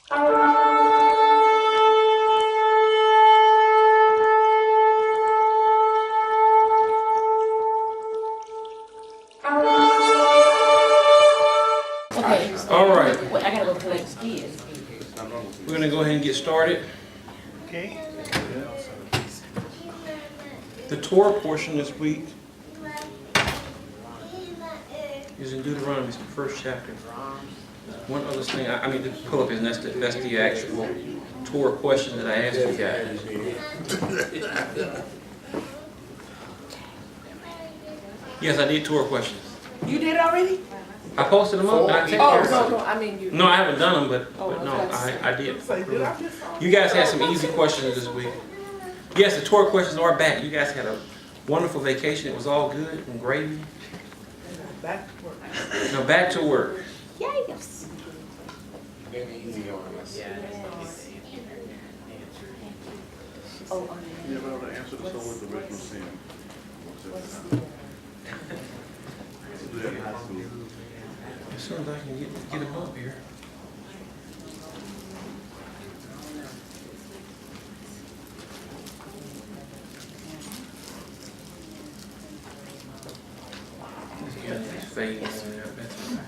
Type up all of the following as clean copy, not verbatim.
All right. Wait, I gotta go collect the kids. We're gonna go ahead and get started. Okay. The Torah portion this week is in Deuteronomy, it's the first chapter. One other thing I need to pull up is that's the actual Torah question that I asked you guys. Yes, I did Torah questions. You did already? I posted them up and I took care of them. No, I mean you. No, I haven't done them, but no, I did. You guys had some easy questions this week. Yes, the Torah questions are back. You guys had a wonderful vacation. It was all good and gravy. Back to work. Now back to work. Yes. Yeah, but the answer to someone's original sin. Do that in high school. As soon as I can get them up here. Yeah, these fades in there, that's all.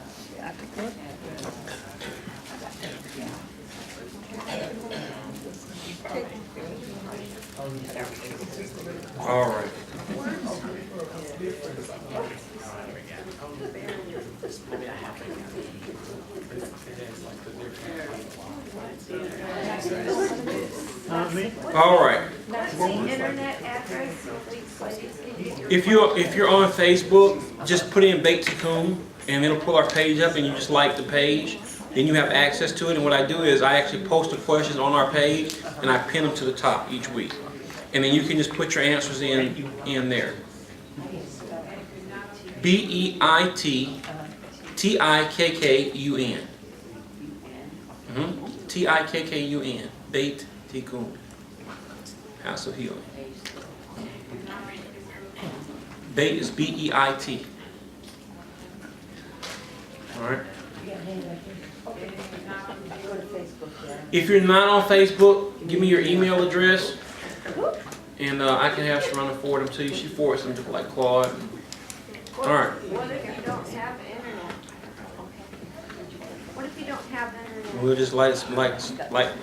All right. All right. If you're on Facebook, just put in Beit Tikkun and it'll pull our page up and you just like the page. Then you have access to it, and what I do is I actually post the questions on our page and I pin them to the top each week. And then you can just put your answers in there. Beit Tikkun. Tikkun. Beit Tikkun. House of Healing. Beit is B-E-I-T. All right. If you're not on Facebook, give me your email address, and I can have Sharona forward them to you. She forwards them to like Claude. All right. What if you don't have internet? What if you don't have internet? We'll just light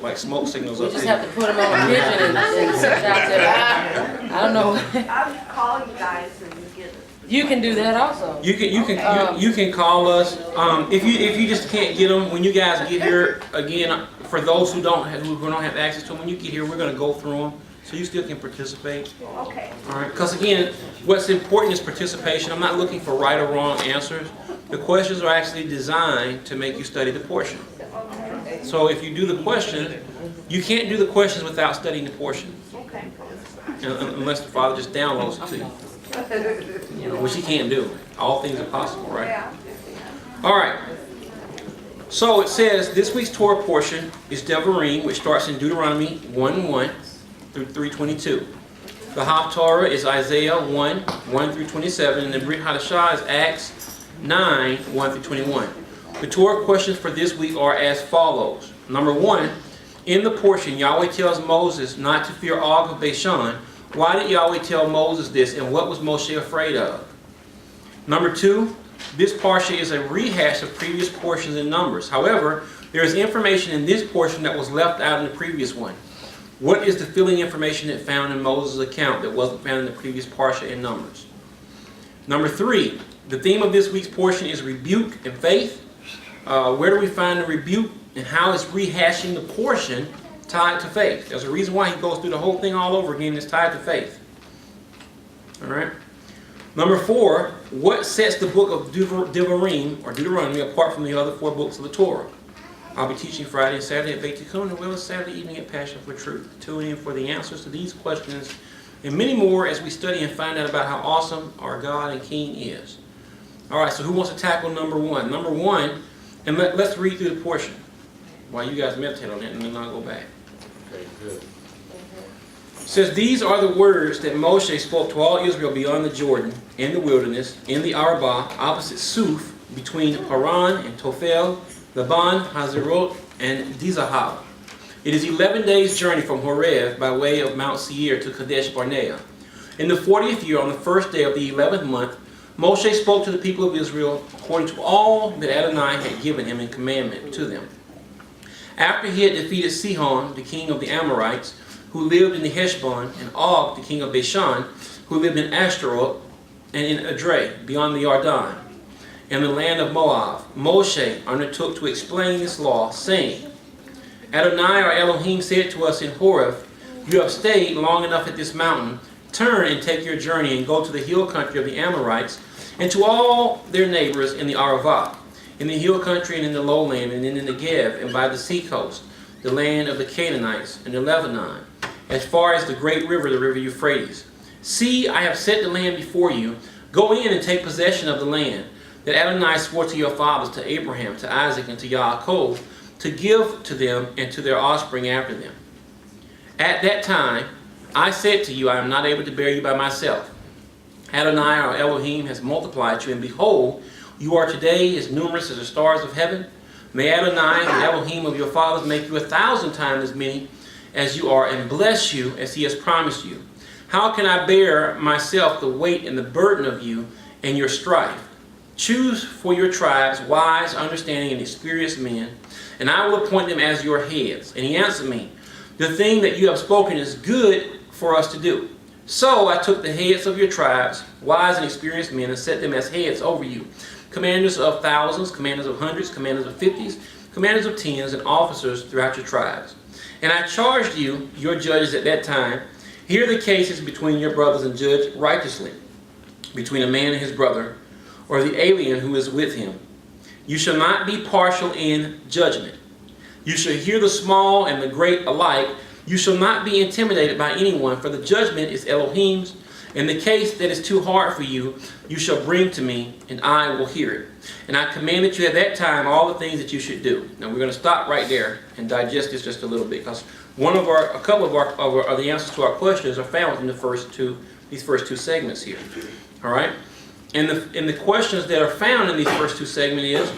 like smoke signals We up just there. have to put them on a pigeon and send it out there. I don't know. I'll just call you guys and you get it. You can do that also. You can call us. If you just can't get them when you guys get here again. For those who don't have access to them, when you get here, we're going to go through them, so you still can participate. Okay. All right. Because again, what's important is participation. I'm not looking for right or wrong answers. The questions are actually designed to make you study the portion. So if you do the question, you can't do the questions without studying the portion. Okay. Unless the Father just downloads it to you. You know, which He can't do. All things are possible, right? Yeah. All right. So it says this week's Torah portion is Devarim, which starts in Deuteronomy 1:1 through 3:22. The Haftarah is Isaiah 1:1 through 27, and the Brit Hadashah is Acts 9:1 through 21. The Torah questions for this week are as follows. Number 1, in the portion, Yahweh tells Moses not to fear Og of Bashan. Why did Yahweh tell Moses this, and what was Moshe afraid of? Number 2, this Parsha is a rehash of previous portions in Numbers. However, there is information in this portion that was left out in the previous one. What is the filling information that found in Moses' account that wasn't found in the previous Parsha in Numbers? Number 3, the theme of this week's portion is rebuke and faith. Where do we find the rebuke, and how is rehashing the portion tied to faith? There's a reason why he goes through the whole thing all over again. It's tied to faith. All right. Number 4, what sets the book of Devarim, or Deuteronomy, apart from the other 4 books of the Torah? I'll be teaching Friday and Saturday at Beit Tikkun, as well as Saturday evening at Passion for Truth. Tune in for the answers to these questions and many more as we study and find out about how awesome our God and King is. All right, so who wants to tackle number 1? Number 1, and let's read through the portion while you guys meditate on it, and then I'll go back. Okay, good. It says, these are the words that Moshe spoke to all Israel beyond the Jordan, in the wilderness, in the Arabah, opposite Suf, between Paran and Tophel, Laban, Hazerot, and Dizahab. It is 11 days' journey from Horeb by way of Mount Seir to Kadesh Barnea. In the 40th year, on the first day of the 11th month, Moshe spoke to the people of Israel according to all that Adonai had given him in commandment to them. After he had defeated Sihon, the king of the Amorites, who lived in the Heshbon, and Og, the king of Bashan, who lived in Ashtaroth and in Edrei, beyond the Yarden, in the land of Moab, Moshe undertook to explain this law, saying, Adonai, our Elohim, said to us in Horeb, you have stayed long enough at this mountain. Turn and take your journey and go to the hill country of the Amorites and to all their neighbors in the Arava, in the hill country and in the lowland and in the Negev and by the seacoast, the land of the Canaanites and the Lebanon, as far as the great river, the river Euphrates. See, I have set the land before you. Go in and take possession of the land that Adonai swore to your fathers, to Abraham, to Isaac, and to Yaakov, to give to them and to their offspring after them. At that time, I said to you, I am not able to bear you by myself. Adonai, our Elohim, has multiplied you, and behold, you are today as numerous as the stars of heaven. May Adonai, the Elohim of your fathers, make you 1,000 times as many as you are, and bless you as he has promised you. How can I bear myself the weight and the burden of you and your strife? Choose for your tribes wise, understanding, and experienced men, and I will appoint them as your heads. And he answered me, the thing that you have spoken is good for us to do. So I took the heads of your tribes, wise and experienced men, and set them as heads over you, commanders of thousands, commanders of hundreds, commanders of 50s, commanders of tens, and officers throughout your tribes. And I charged you, your judges at that time, hear the cases between your brothers and judge righteously, between a man and his brother, or the alien who is with him. You shall not be partial in judgment. You shall hear the small and the great alike. You shall not be intimidated by anyone, for the judgment is Elohim's, and the case that is too hard for you, you shall bring to me, and I will hear it. And I commanded you at that time all the things that you should do. Now we're going to stop right there and digest this just a little bit, because a couple of the answers to our questions are found in these first two segments here. All right, and the questions that are found in these first two segments is,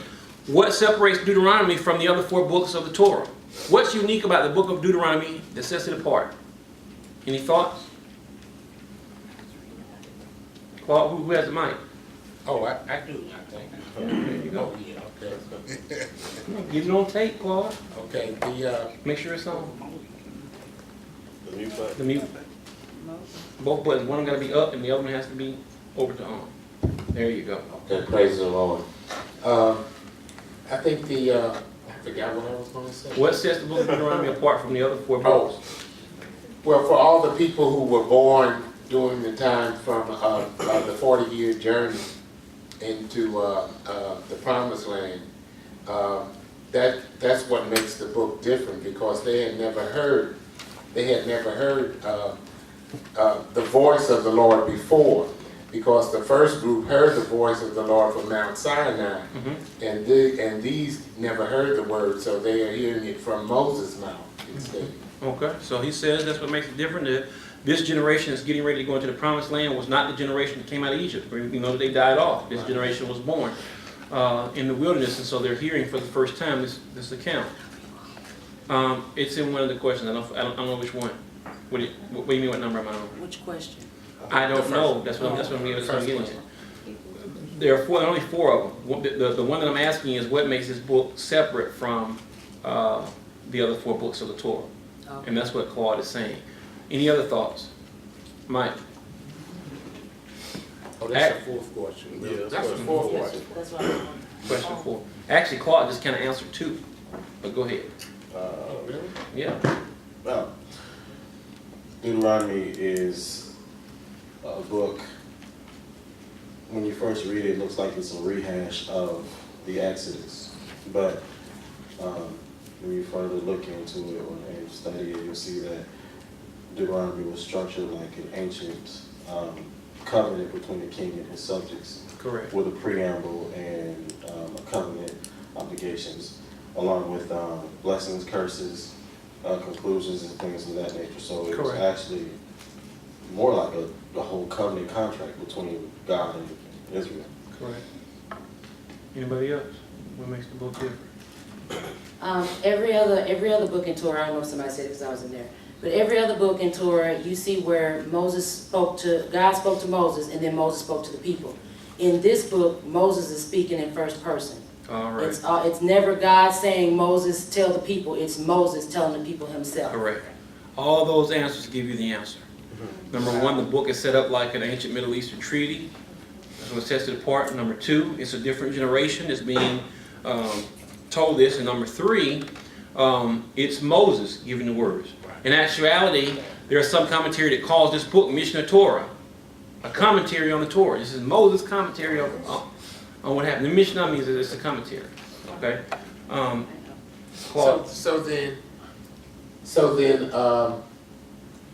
what separates Deuteronomy from the other 4 books of the Torah? What's unique about the book of Deuteronomy that sets it apart? Any thoughts? Paul, who has the mic? Oh, I do, I think. There you go. Oh, yeah, okay. Get it on tape, Paul. Okay, Make sure it's on. The mute button. The mute. Both buttons. One got to be up, and the other one has to be over to on. There you go. okay, praise the Lord. I think I forgot what I was going to say. What sets the book of Deuteronomy apart from the other 4 Oh, books? well, for all the people who were born during the time from the 40-year journey into the Promised Land, that's what makes the book different, because they had never heard the voice of the Lord before, because the first group heard the voice of the Lord from Mount Sinai, and these never heard the word, so they are hearing it from Moses' mouth instead. Okay, so he says that's what makes it different. That this generation that's getting ready to go into the Promised Land was not the generation that came out of Egypt. We know that they died off. This generation was born in the wilderness, and so they're hearing for the first time this account. It's in one of the questions. I don't know which one. What do you mean? What number am I on? Which question? I don't know. That's what I'm getting at. There are only 4 of them. The one that I'm asking is what makes this book separate from the other 4 books of the Torah. Okay. And that's what Claude is saying. Any other thoughts? Mike? Oh, that's the 4th question. Yeah, That's the 4th question. That's what I want. Question 4. Actually, Claude just kind of answered 2. But go ahead. Really? Yeah. Well, Deuteronomy is a book, when you first read it, it looks like it's a rehash of the Exodus. But when you further look into it and study it, you'll see that Deuteronomy was structured like an ancient covenant between the king and his subjects. Correct. With a preamble and covenant obligations, along with blessings, curses, conclusions, and things of that nature. So it was Correct. actually more like a whole covenant contract between God and Israel. Correct. Anybody else? What makes the book different? Every other book in Torah, I don't know if somebody said it because I wasn't there, but every other book in Torah, you see where God spoke to Moses, and then Moses spoke to the people. In this book, Moses is speaking in first person. All right. It's never God saying, Moses, tell the people. It's Moses telling the people himself. Correct. All those answers give you the answer. Number one, the book is set up like an ancient Middle Eastern treaty. That's what's tested apart. Number two, it's a different generation that's being told this. And number three, it's Moses giving the words. In actuality, there's some commentary that calls this book Mishnah Torah, a commentary on the Torah. This is Moses' commentary on what happened. The Mishnah means that it's a commentary. Okay. So then,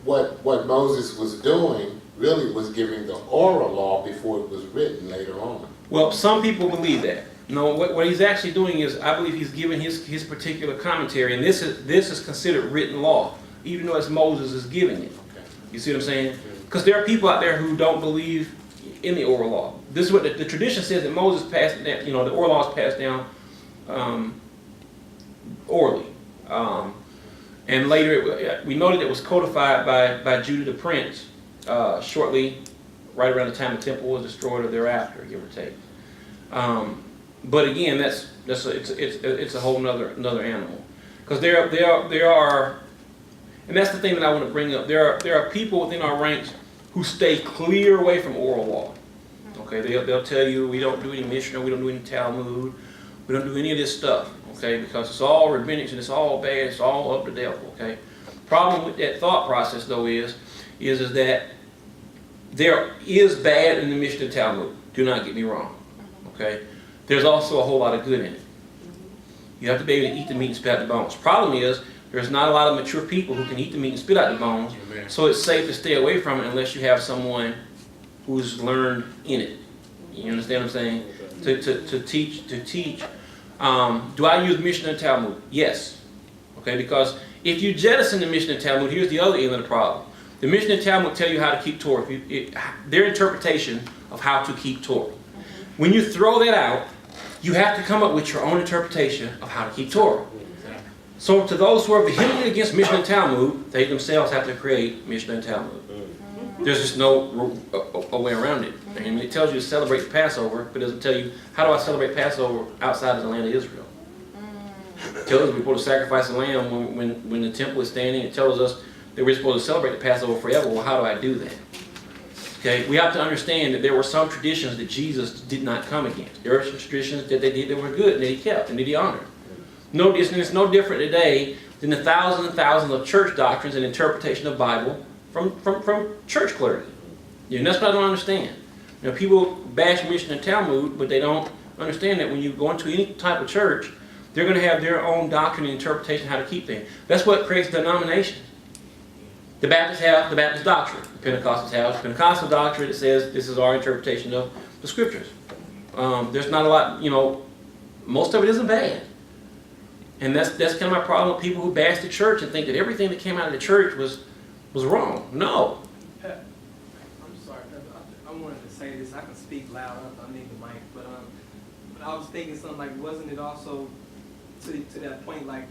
what Moses was doing really was giving the oral law before it was written later on. Well, some people believe that. No, what he's actually doing is, I believe he's giving his particular commentary, and this is considered written law, even though it's Moses is giving it. You see what I'm saying? Because there are people out there who don't believe in the oral law. This is what the tradition says, that Moses passed it down. You know, the oral law is passed down orally. And later, we know that it was codified by Judah the Prince shortly, right around the time the temple was destroyed or thereafter, give or take. But again, it's a whole another animal, because there are, and that's the thing that I want to bring up. There are people within our ranks who stay clear away from oral law. Okay, they'll tell you we don't do any Mishnah, we don't do any Talmud, we don't do any of this stuff. Okay, because it's all rabbinics and it's all bad, it's all up the devil. Okay, problem with that thought process though is that there is bad in the Mishnah Talmud. Do not get me wrong. Okay, there's also a whole lot of good in it. You have to be able to eat the meat and spit out the bones. Problem is, there's not a lot of mature people who can eat the meat and spit out the bones. Amen. So it's safe to stay away from it unless you have someone who's learned in it. You understand what I'm saying? To teach. Do I use Mishnah and Talmud? Yes. Okay, because if you jettison the Mishnah and Talmud, here's the other end of the problem. The Mishnah and Talmud tell you how to keep Torah. Their interpretation of how to keep Torah. When you throw that out, you have to come up with your own interpretation of how to keep Torah. So to those who are vehemently against Mishnah and Talmud, they themselves have to create Mishnah and Talmud. There's just no a way around it. I mean, it tells you to celebrate the Passover, but it doesn't tell you, how do I celebrate Passover outside of the land of Israel? It tells us we're supposed to sacrifice a lamb when the temple is standing. It tells us that we're supposed to celebrate the Passover forever. Well, how do I do that? Okay, we have to understand that there were some traditions that Jesus did not come against. There are some traditions that they did that were good and that he kept and that he honored. It's no different today than the thousands and thousands of church doctrines and interpretation of the Bible from church clergy. And that's what I don't understand. You know, people bash Mishnah and Talmud, but they don't understand that when you go into any type of church, they're going to have their own doctrine and interpretation how to keep things. That's what creates denominations. The Baptists have the Baptist doctrine. The Pentecostals have the Pentecostal doctrine that says this is our interpretation of the Scriptures. There's not a lot, you know, most of it isn't bad. And that's kind of my problem with people who bash the church and think that everything that came out of the church was wrong. No. I'm sorry, I wanted to say this. I can speak loud. I need the mic, but I was thinking something like, wasn't it also to that point like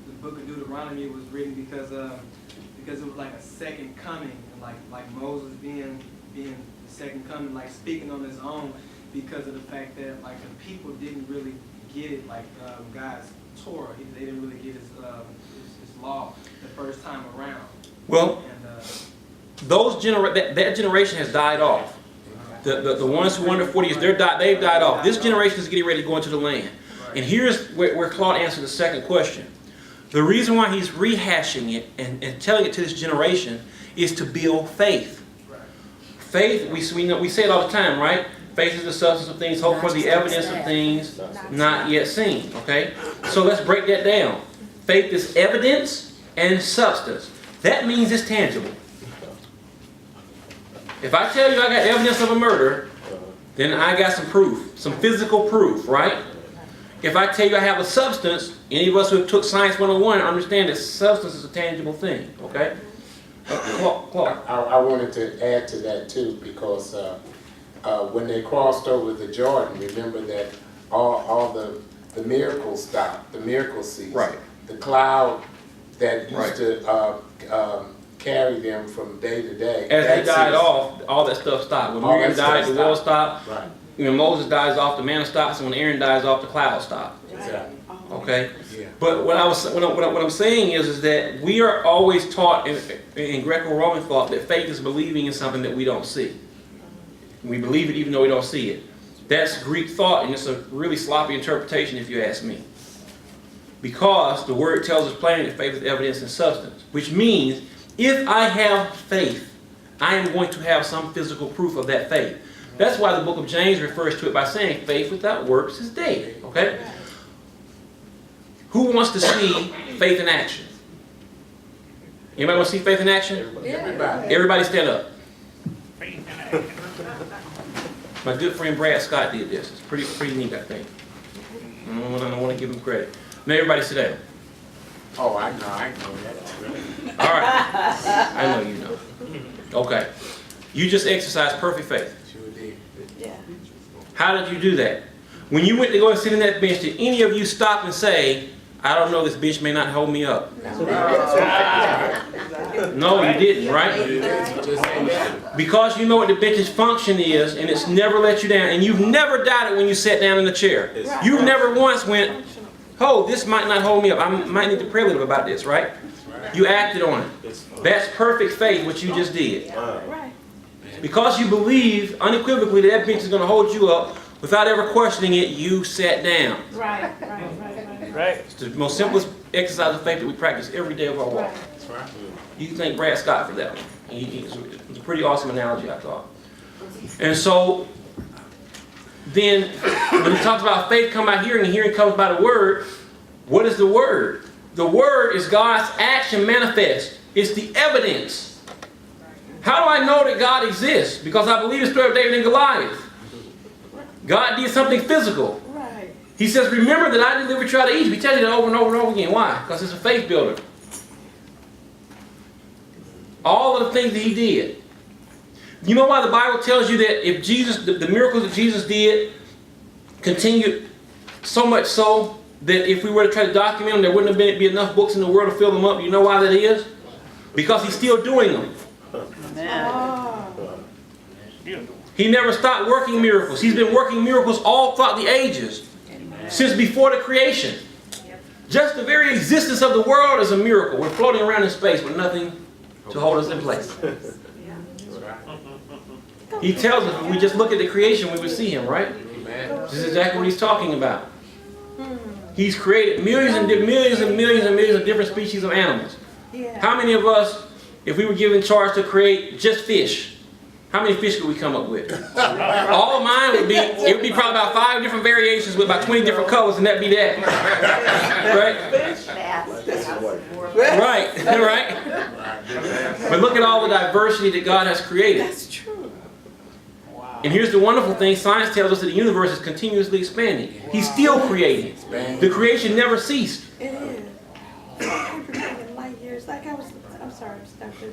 the book of Deuteronomy was written because it was like a second coming, and like Moses being the second coming, like speaking on his own, because of the fact that like the people didn't really get it, like God's Torah. They didn't really get his law the first time around. Well, that generation has died off. The ones who were under 40 years, they've died off. This generation is getting ready to go into the land. And here's where Claude answered the second question. The reason why he's rehashing it and telling it to this generation is to build faith. Faith, we say it all the time, right? Faith is the substance of things hoped for, the evidence of things not yet seen. Okay? So let's break that down. Faith is evidence and substance. That means it's tangible. If I tell you I got evidence of a murder, then I got some proof, some physical proof, right? If I tell you I have a substance, any of us who took Science 101 understand that substance is a tangible thing, okay? Clark. I wanted to add to that too, because when they crossed over the Jordan, remember that all the the miracle stopped, the miracle ceased. Right. The cloud that used Right. to carry them from day to day. As they that died ceased. off, all that stuff stopped. When All Miriam that died, stuff the world stopped. Right, When Moses dies off, the manna stops, and when Aaron dies off, the cloud stopped. exactly, Okay? yeah. But what I'm saying is that we are always taught in Greco-Roman thought that faith is believing in something that we don't see. We believe it even though we don't see it. That's Greek thought, and it's a really sloppy interpretation if you ask me. Because the word tells us plainly that faith is evidence and substance, which means if I have faith, I am going to have some physical proof of that faith. That's why the book of James refers to it by saying faith without works is dead. Okay? Who wants to see faith in action? Anybody want to see faith in action? Everybody. Everybody stand up. My good friend Brad Scott did this. It's pretty neat, I think. I don't want to give him credit. Now everybody sit down. Oh, I know that. All right. I know you know. Okay. You just exercised perfect faith. Sure did. Yeah. How did you do that? When you went to go and sit in that bench, did any of you stop and say, I don't know, this bench may not hold me up? No, you didn't, right? Because you know what the bench's function is, and it's never let you down, and you've never doubted when you sat down in the chair. You've never once went, oh, this might not hold me up. I might need to pray a little about this, right? You acted on it. That's perfect faith, what you just did. Right. Because you believe unequivocally that that bench is going to hold you up, without ever questioning it, you sat down. Right. It's the most simplest exercise of faith that we practice every day of our walk. That's right. You can thank Brad Scott for that one. It's a pretty awesome analogy, I thought. And so, then, when he talks about faith come by hearing, and hearing comes by the word, what is the word? The word is God's action manifest. It's the evidence. How do I know that God exists? Because I believe the story of David and Goliath. God did something physical. Right. He says, remember that I delivered you out of Egypt. He tells you that over and over and over again. Why? Because it's a faith builder. All of the things that he did. You know why the Bible tells you that if Jesus, the miracles that Jesus did continued so much so that if we were to try to document them, there wouldn't have be enough books in the world to fill them up. You know why that is? Because he's still doing them. He never stopped working miracles. He's been working miracles all throughout the ages. Since before the creation. Just the very existence of the world is a miracle. We're floating around in space with nothing to hold us in place. He tells us if we just look at the creation, we would see him, right? This is exactly what he's talking about. He's created millions and millions and millions and millions of different species of animals. How many of us, if we were given charge to create just fish, how many fish could we come up with? All of mine would be, it would be probably about 5 different variations with about 20 different colors, and that'd be that. Right? Right? But look at all the diversity that God has created. That's true. And here's the wonderful thing, science tells us that the universe is continuously expanding. He's still creating. The creation never ceased. It is. 400 million light years. Like I'm sorry,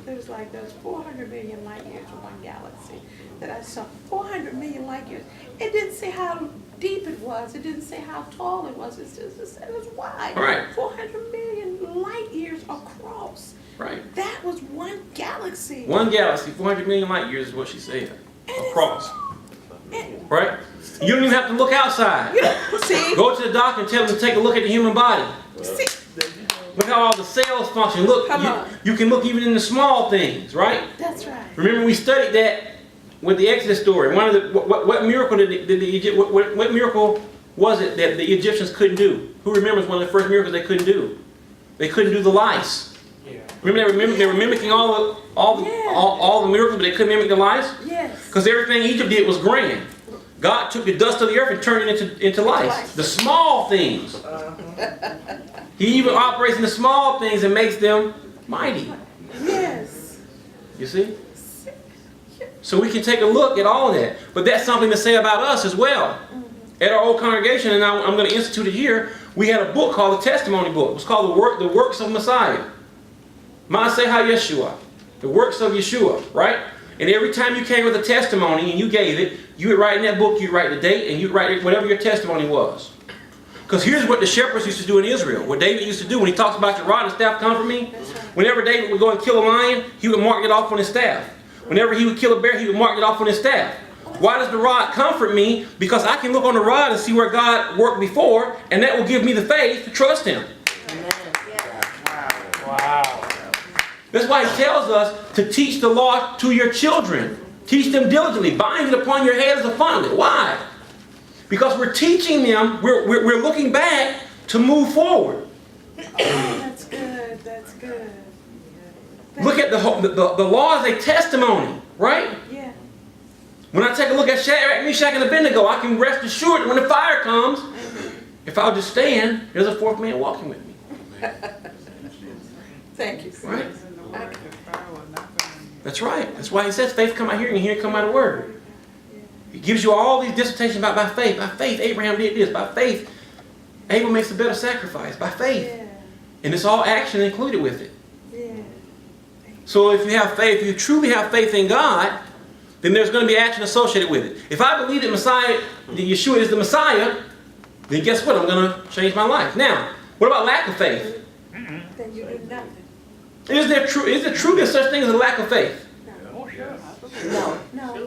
there was like those 400 million light years in one galaxy that I saw. 400 million light years. It didn't say how deep it was. It didn't say how tall it was. It said it was wide. Right. 400 million light years across. Right. That was one galaxy. One galaxy, 400 million light years is what she said. Across. Right? You don't even have to look outside. See? Go to the doctor and tell them to take a look at the human body. See? Look how all the cells function. Look, you can look even in the small things, right? That's right. Remember we studied that with the Exodus story. One of the what miracle what miracle was it that the Egyptians couldn't do? Who remembers one of the first miracles they couldn't do? They couldn't do the lice. Remember they were mimicking all the miracles, but they couldn't mimic the lice? Yes. Because everything Egypt did was grand. God took the dust of the earth and turned it into lice. The small things. He even operates in the small things and makes them mighty. Yes. You see? So we can take a look at all of that. But that's something to say about us as well. At our old congregation, and I'm going to institute it here, we had a book called the Testimony Book. It was called The Works of Messiah. Ma'aseh Yeshua. The Works of Yeshua, right? And every time you came with a testimony and you gave it, you would write in that book, you'd write the date, and you'd write whatever your testimony was. Because here's what the shepherds used to do in Israel. What David used to do when he talks about your rod and staff comfort me. Whenever David would go and kill a lion, he would mark it off on his staff. Whenever he would kill a bear, he would mark it off on his staff. Why does the rod comfort me? Because I can look on the rod and see where God worked before, and that will give me the faith to trust Him. Wow. That's why He tells us to teach the law to your children. Teach them diligently. Bind it upon your head as a fondlet. Why? Because we're teaching them, we're looking back to move forward. That's good, that's good. Look at the law as a testimony, right? Yeah. When I take a look at Shadrach, Meshach, and Abednego, I can rest assured that when the fire comes, if I'll just stand, there's a fourth man walking with me. Thank you. Right? That's right. That's why He says faith come out hearing and hearing come out of word. He gives you all these dissertations about by faith. By faith, Abraham did this. By faith, Abel makes a better sacrifice. By faith. Yeah. And it's all action included with it. Yeah. So if you have faith, if you truly have faith in God, then there's going to be action associated with it. If I believe that Yeshua is the Messiah, then guess what? I'm going to change my life. Now, what about lack of faith? Then you do nothing. Is there truly such thing as a lack of faith? No.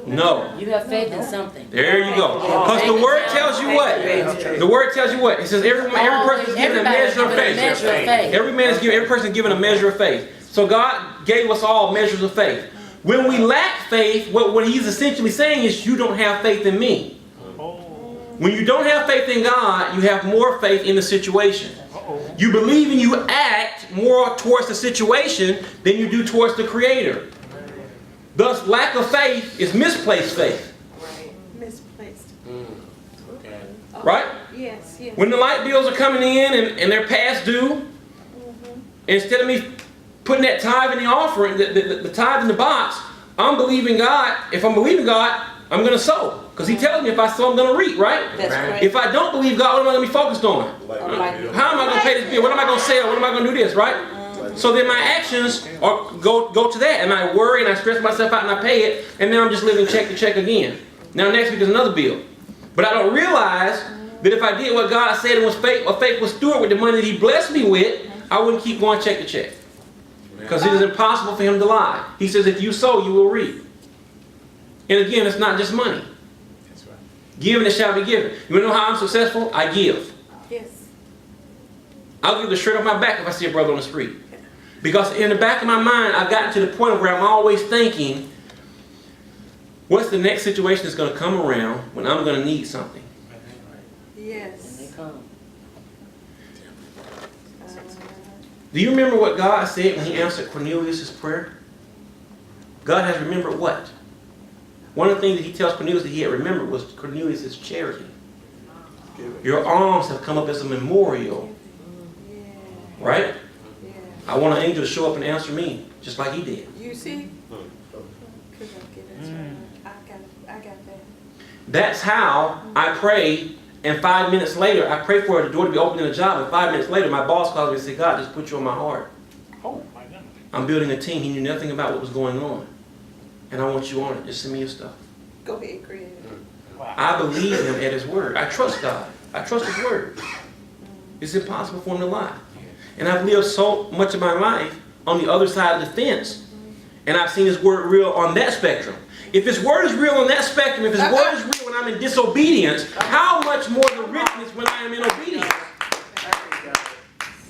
No. You have faith in something. There you go. Because the Word tells you what? The Word tells you what? It says every person is given a measure of faith. Every person is given a measure of faith. So God gave us all measures of faith. When we lack faith, what He's essentially saying is you don't have faith in me. When you don't have faith in God, you have more faith in the situation. You believe and you act more towards the situation than you do towards the Creator. Thus, lack of faith is misplaced faith. Misplaced. Okay. Right? Yes, yes. When the light bills are coming in and they're past due, instead of me putting that tithe in the offering, the tithe in the box, I'm believing God. If I'm believing God, I'm going to sow. Because He tells me if I sow, I'm going to reap, right? That's right. If I don't believe God, what am I going to be focused on? How am I going to pay this bill? What am I going to sell? What am I going to do this, right? So then my actions go to that. And I worry and I stress myself out and I pay it. And then I'm just living check to check again. Now next week is another bill. But I don't realize that if I did what God said and was a faithful steward with the money that He blessed me with, I wouldn't keep going check to check. Because it is impossible for Him to lie. He says if you sow, you will reap. And again, it's not just money. That's right. Give and it shall be given. You want to know how I'm successful? I give. Yes. I'll give the shirt off my back if I see a brother on the street. Because in the back of my mind, I've gotten to the point where I'm always thinking, what's the next situation that's going to come around when I'm going to need something? Yes. They come. Do you remember what God said when He answered Cornelius' prayer? God has remembered what? One of the things that He tells Cornelius that he had remembered was Cornelius' charity. Your alms have come up as a memorial. Yeah. Right? Yeah. I want an angel to show up and answer me, just like he did. You see? Could I get it? I got that. That's how I pray, and 5 minutes later, I pray for the door to be open in a job, and 5 minutes later, my boss calls me and says, God just put you on my heart. Oh, my goodness. I'm building a team. He knew nothing about what was going on. And I want you on it. Just send me your stuff. Go ahead, Creator. Wow. I believe Him at His word. I trust God. I trust His word. It's impossible for Him to lie. And I've lived so much of my life on the other side of the fence. And I've seen His word real on that spectrum. If His word is real on that spectrum, if His word is real when I'm in disobedience, how much more the richness when I am in obedience?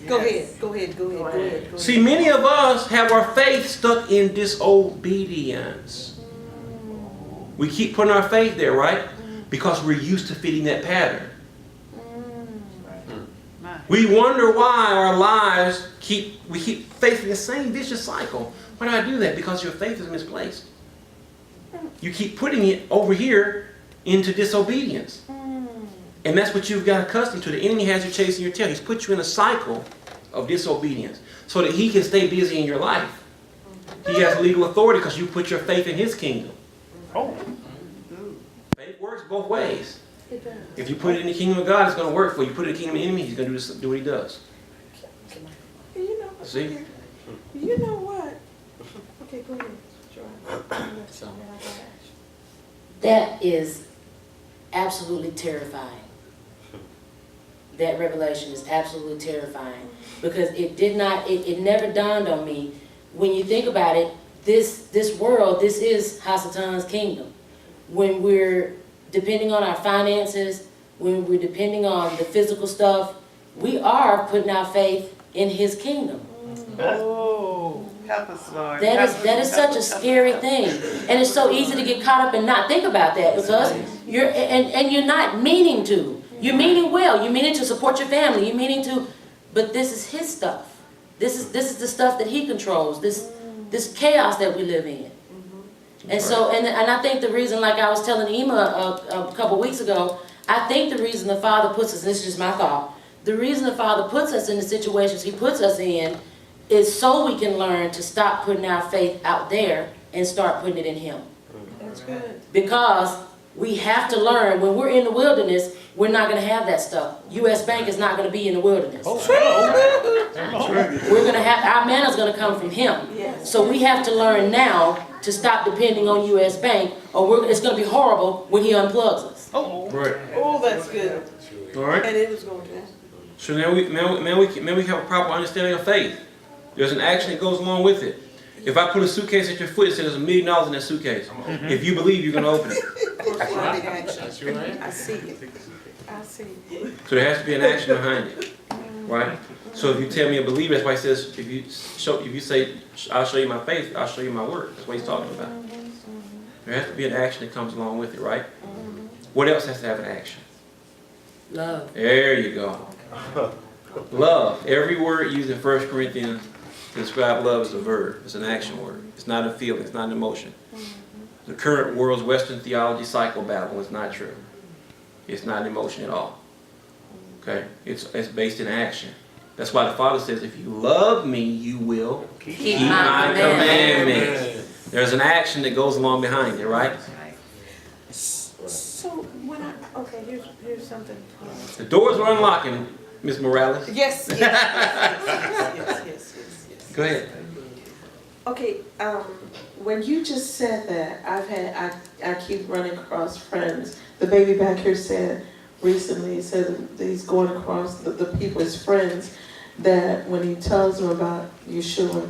Go ahead. See, many of us have our faith stuck in disobedience. We keep putting our faith there, right? Because we're used to fitting that pattern. We wonder why our lives we keep facing the same vicious cycle. Why do I do that? Because your faith is misplaced. You keep putting it over here into disobedience. And that's what you've got accustomed to. The enemy has you chasing your tail. He's put you in a cycle of disobedience so that he can stay busy in your life. He has legal authority because you put your faith in his kingdom. Oh. Faith works both ways. It does. If you put it in the kingdom of God, it's going to work for you. You put it in the kingdom of the enemy, he's going to do what he does. You know what? See? You know what? Okay, go ahead. That is absolutely terrifying. that revelation is absolutely terrifying, because it never dawned on me, when you think about it, this world, this is Hasatan's kingdom. When we're depending on our finances, when we're depending on the physical stuff, we are putting our faith in his kingdom. Oh, help us, Lord. That is such a scary thing, and it's so easy to get caught up and not think about that, because you're not meaning to. You're meaning well. You're meaning to support your family. You're meaning to, but this is his stuff. This is the stuff that he controls. This chaos that we live in. And so, and I think the reason, like I was telling Ema a couple weeks ago, I think the reason the Father puts us, and this is just my thought, the reason the Father puts us in the situations he puts us in is so we can learn to stop putting our faith out there and start putting it in him. That's good. Because we have to learn, when we're in the wilderness, we're not going to have that stuff. U.S. Bank is not going to be in the wilderness. We're going to have, our manna's going to come from him. Yes. So we have to learn now to stop depending on U.S. Bank, or it's going to be horrible when he unplugs us. Right. Oh, that's good. All right. And it was going to. So now we have a proper understanding of faith. There's an action that goes along with it. If I put a suitcase at your foot and say there's $1 million in that suitcase, if you believe, you're going to open it. That's right. Action. That's right. I see it. I see it. So there has to be an action behind it, right? So if you tell me a believer, that's why he says, if you say, I'll show you my faith, I'll show you my work. That's what he's talking about. There has to be an action that comes along with it, right? What else has to have an action? Love. There you go. Love. Every word used in 1 Corinthians to describe love is a verb. It's an action word. It's not a feeling. It's not an emotion. The current world's Western theology psychobabble is not true. It's not an emotion at all. Okay? It's based in action. That's why the Father says, if you love me, you will keep my commandments. There's an action that goes along behind it, right? So when here's something. The doors are unlocking, Miss Morales. Yes. Yes. Go ahead. Okay, when you just said that, I keep running across friends. The baby back here said recently, he said that he's going across the people, his friends, that when he tells them about Yeshua,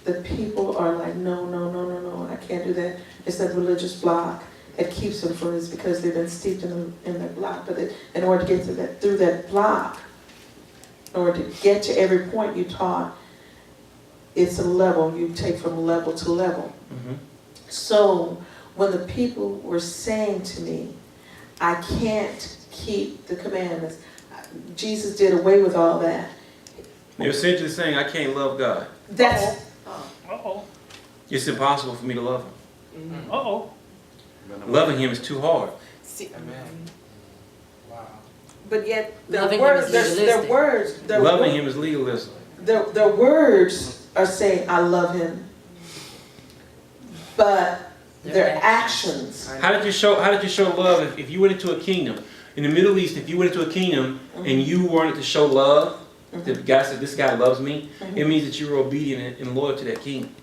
the people are like, no, I can't do that. It's that religious block that keeps them from this, because they've been steeped in that block. But in order to get to that, through that block, in order to get to every point you taught, it's a level, you take from level to level. So when the people were saying to me, I can't keep the commandments, Jesus did away with all that. You're essentially saying, I can't love God. That's, It's impossible for me to love him. Loving him is too hard. See, but yet Loving their him words, is legalistic. Loving him is legalism. their words are saying, I love him, but their actions. How did you show love if you went into a kingdom? In the Middle East, if you went into a kingdom and you wanted to show love, that the guy said, this guy loves me, it means that you were obedient and loyal to that king.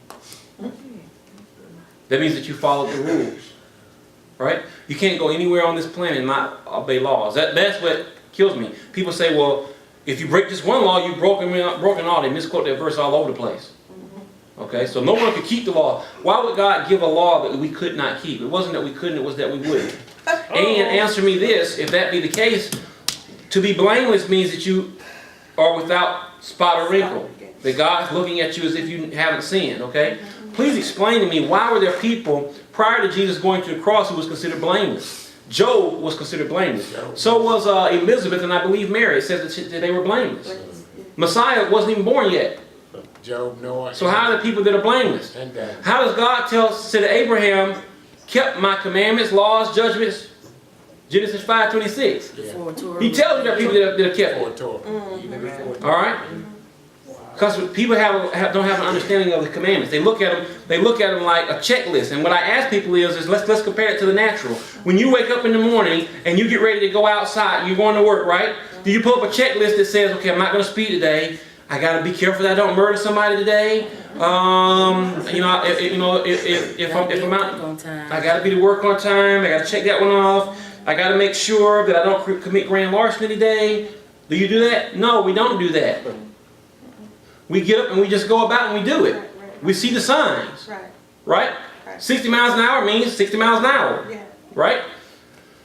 That means that you followed the rules. Right? You can't go anywhere on this planet and not obey laws. That's what kills me. People say, well, if you break just one law, you've broken all. They misquote that verse all over the place. Okay, so no one could keep the law. Why would God give a law that we could not keep? It wasn't that we couldn't, it was that we wouldn't. And answer me this, if that be the case, to be blameless means that you are without spot or wrinkle. That God's looking at you as if you haven't sinned, okay? Please explain to me, why were there people prior to Jesus going to the cross who was considered blameless? Job was considered blameless. So was Elizabeth and I believe Mary. It says that they were blameless. Messiah wasn't even born yet. Job, Noah. So how are the people that are blameless? How does God say to Abraham, kept my commandments, laws, judgments? Genesis 5:26. He tells you there are people that have kept it. All right? Because people don't have an understanding of the commandments. They look at them like a checklist. And what I ask people is let's compare it to the natural. When you wake up in the morning and you get ready to go outside, you're going to work, right? Do you pull up a checklist that says, okay, I'm not going to speed today. I got to be careful that I don't murder somebody today. If I'm out, I got to be to work on time. I got to check that one off. I got to make sure that I don't commit grand larceny today. Do you do that? No, we don't do that. We get up and we just go about and we do it. Right, right. We see the signs, Right, right? right. 60 miles an hour means 60 miles an hour, Yeah. right?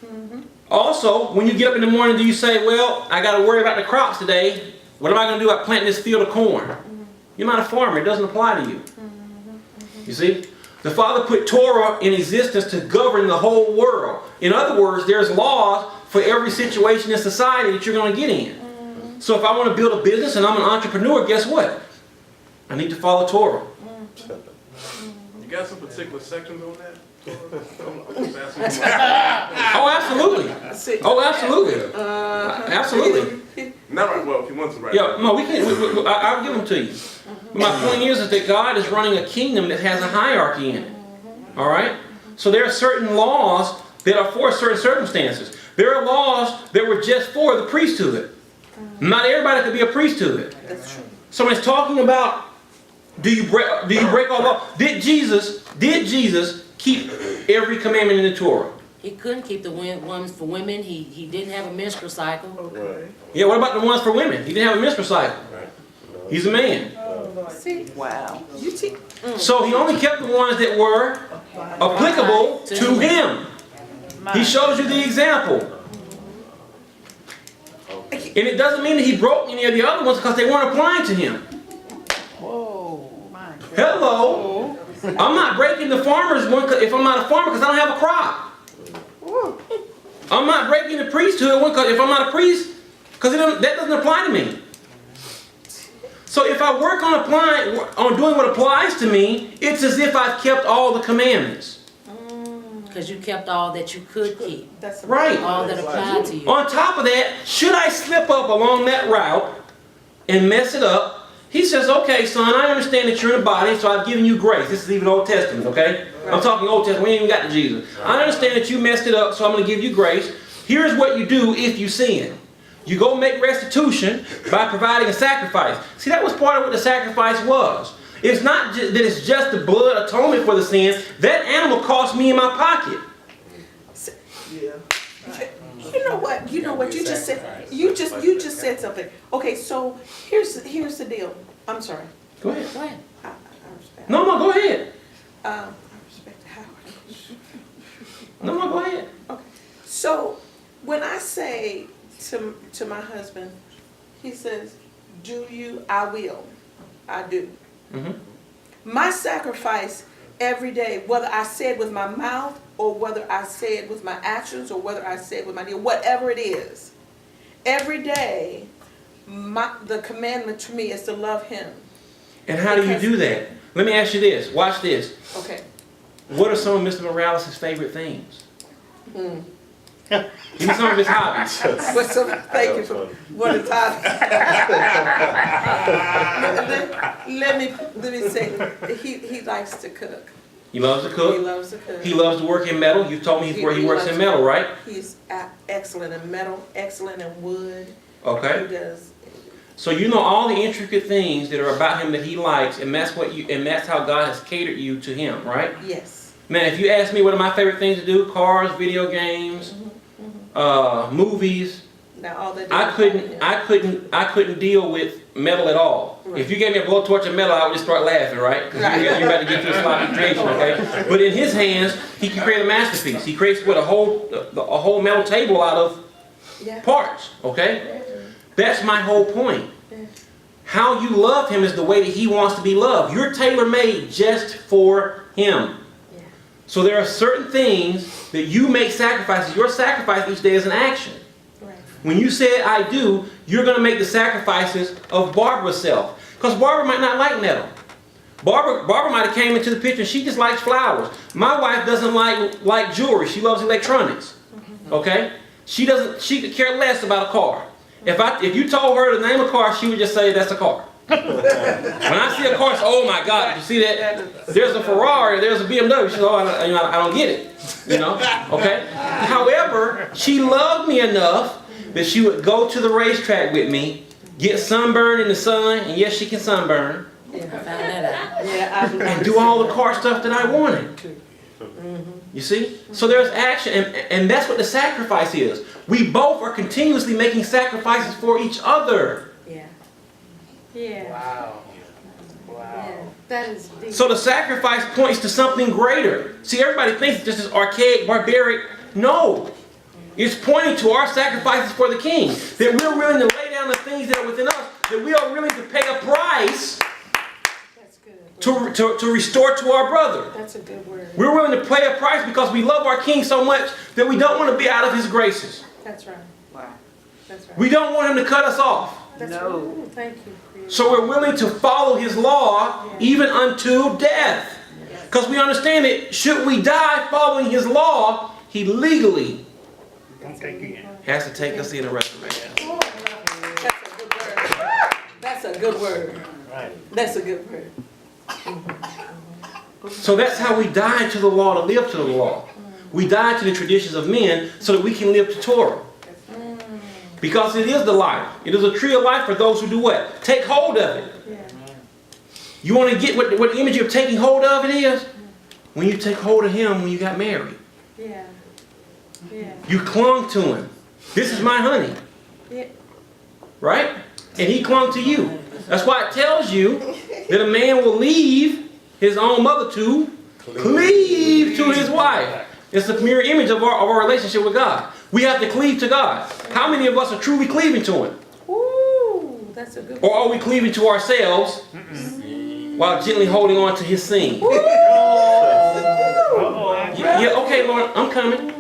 Mm-hmm. Also, when you get up in the morning, do you say, well, I got to worry about the crops today. What am I going to do about planting this field of corn? Mm-hmm. You're not a farmer. It doesn't apply to you. Mm-hmm. You see? The Father put Torah in existence to govern the whole world. In other words, there's laws for every situation in society that you're going to get in. Mm-hmm. So if I want to build a business and I'm an entrepreneur, guess what? I need to follow Torah. You got some particular sections on that? Oh, absolutely. Oh, absolutely. Absolutely. Not right, well, if you want to write. Yeah, no, we can. I'll give them to you. My point is that God is running a kingdom that has a hierarchy in it. All right. So there are certain laws that are for certain circumstances. There are laws that were just for the priesthood. Not everybody could be a priesthood. That's true. So when it's talking about do you break all law? Did Jesus keep every commandment in the Torah? He couldn't keep the ones for women. He didn't have a menstrual cycle. Right. Yeah, what about the ones for women? He didn't have a menstrual cycle. He's a man. See, wow. You teach. So he only kept the ones that were applicable to him. He shows you the example. And it doesn't mean that he broke any of the other ones because they weren't applying to him. Whoa. Hello. I'm not breaking the farmer's one if I'm not a farmer because I don't have a crop. I'm not breaking the priesthood one if I'm not a priest because that doesn't apply to me. So if I work on doing what applies to me, it's as if I've kept all the commandments. Because you kept all that you could keep. That's Right. All that applied to you. On top of that, should I slip up along that route and mess it up? He says, okay, son, I understand that you're in a body, so I've given you grace. This is even Old Testament, okay? Right. I'm talking Old Testament. We ain't even got to Jesus. I understand that you messed it up, so I'm going to give you grace. Here's what you do if you sin. You go make restitution by providing a sacrifice. See, that was part of what the sacrifice was. It's not that it's just the blood atonement for the sin. That animal cost me in my pocket. Yeah. You know what? You know what? You just said. You just said something. Okay, so here's the deal. I'm sorry. Go ahead. Go ahead. I respect. No, go ahead. I respect Howard. No, go ahead. Okay. So when I say to my husband, he says, "Do you? I will. I do." Mm-hmm. My sacrifice every day, whether I say it with my mouth or whether I say it with my actions or whether I say it with my deed, whatever it is, every day, the commandment to me is to love him. And how do you do that? Let me ask you this. Watch this. Okay. What are some of Mr. Morales' favorite things? Give me some of his hobbies. Thank you for what is hobby. Let me say, he likes to cook. He loves to He cook. loves to cook. He loves to work in metal. You told me he works in metal, right? He's excellent in metal, excellent in wood. He Okay. does. So you know all the intricate things that are about him that he likes, and that's how God has catered you to him, right? Yes. Man, if you ask me what are my favorite things to do, cars, video games, movies, Now all that. I couldn't deal with metal at all. Right. If you gave me a blowtorch of metal, I would just start laughing, right? Because you're about to get to a sloppy creation, okay? But in his hands, he can create a masterpiece. He creates a whole metal table out of parts, okay? That's my whole point. How you love him is the way that he wants to be loved. You're tailor-made just for him. So there are certain things that you make sacrifices. Your sacrifice each day is an action. Right. When you say I do, you're going to make the sacrifices of Barbara's self. Because Barbara might not like metal. Barbara might have came into the picture and she just likes flowers. My wife doesn't like jewelry. She loves electronics. Okay? She could care less about a car. If you told her to name a car, she would just say that's a car. When I see a car, oh my God, you see that? There's a Ferrari, there's a BMW. She says, oh, I don't get it. You know? Okay? However, she loved me enough that she would go to the racetrack with me, get sunburned in the sun, and yes, she can sunburn. I found that out. Yeah, and do all the car stuff that I wanted. You see? So there's action, and that's what the sacrifice is. We both are continuously making sacrifices for each other. Yeah. Yeah. Wow. Yeah. Wow. That is deep. So the sacrifice points to something greater. See, everybody thinks this is archaic, barbaric. No. It's pointing to our sacrifices for the King. That we're willing to lay down the things that are within us. That we are willing to pay a price That's good. to restore to our brother. That's a good word. We're willing to pay a price because we love our King so much that we don't want to be out of his graces. That's right. Wow. That's right. We don't want him to cut us off. That's No. right. Ooh, thank you. Creator. So we're willing to follow his law even unto death. Because we understand that should we die following his law, he legally Don't take you in. has to take us in a resurrection. Oh, that's a good word. That's a good word. Right. That's a good word. So that's how we die to the law, to live to the law. We die to the traditions of men so that we can live to Torah. Because it is the life. It is a tree of life for those who do what? Take hold of it. Yeah. You want to get what the image of taking hold of it is? When you take hold of him when you got married. Yeah. Yeah. You clung to him. This is my honey. Yeah. Right? And he clung to you. That's why it tells you that a man will leave his own mother to cleave to his wife. It's the mirror image of our relationship with God. We have to cleave to God. How many of us are truly cleaving to him? Ooh, that's a good Or are we cleaving to ourselves while gently holding on to his thing? Yeah, okay, Lord, I'm coming.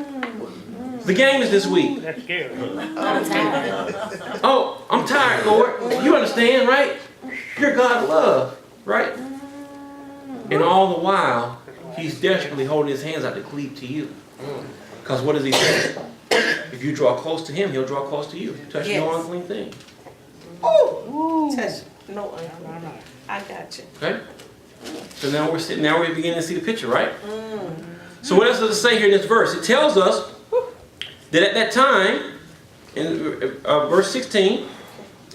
The game is this week. That's scary. I'm tired. Oh, I'm tired, Lord. You understand, right? You're God of love, right? And all the while, he's desperately holding his hands out to cleave to you. Because what does he say? If you draw close to him, he'll draw close to you. Touch no unclean thing. Ooh. Touch. No, I got you. Okay? So now we're beginning to see the picture, right? So what else does it say here in this verse? It tells us that at that time, in verse 16,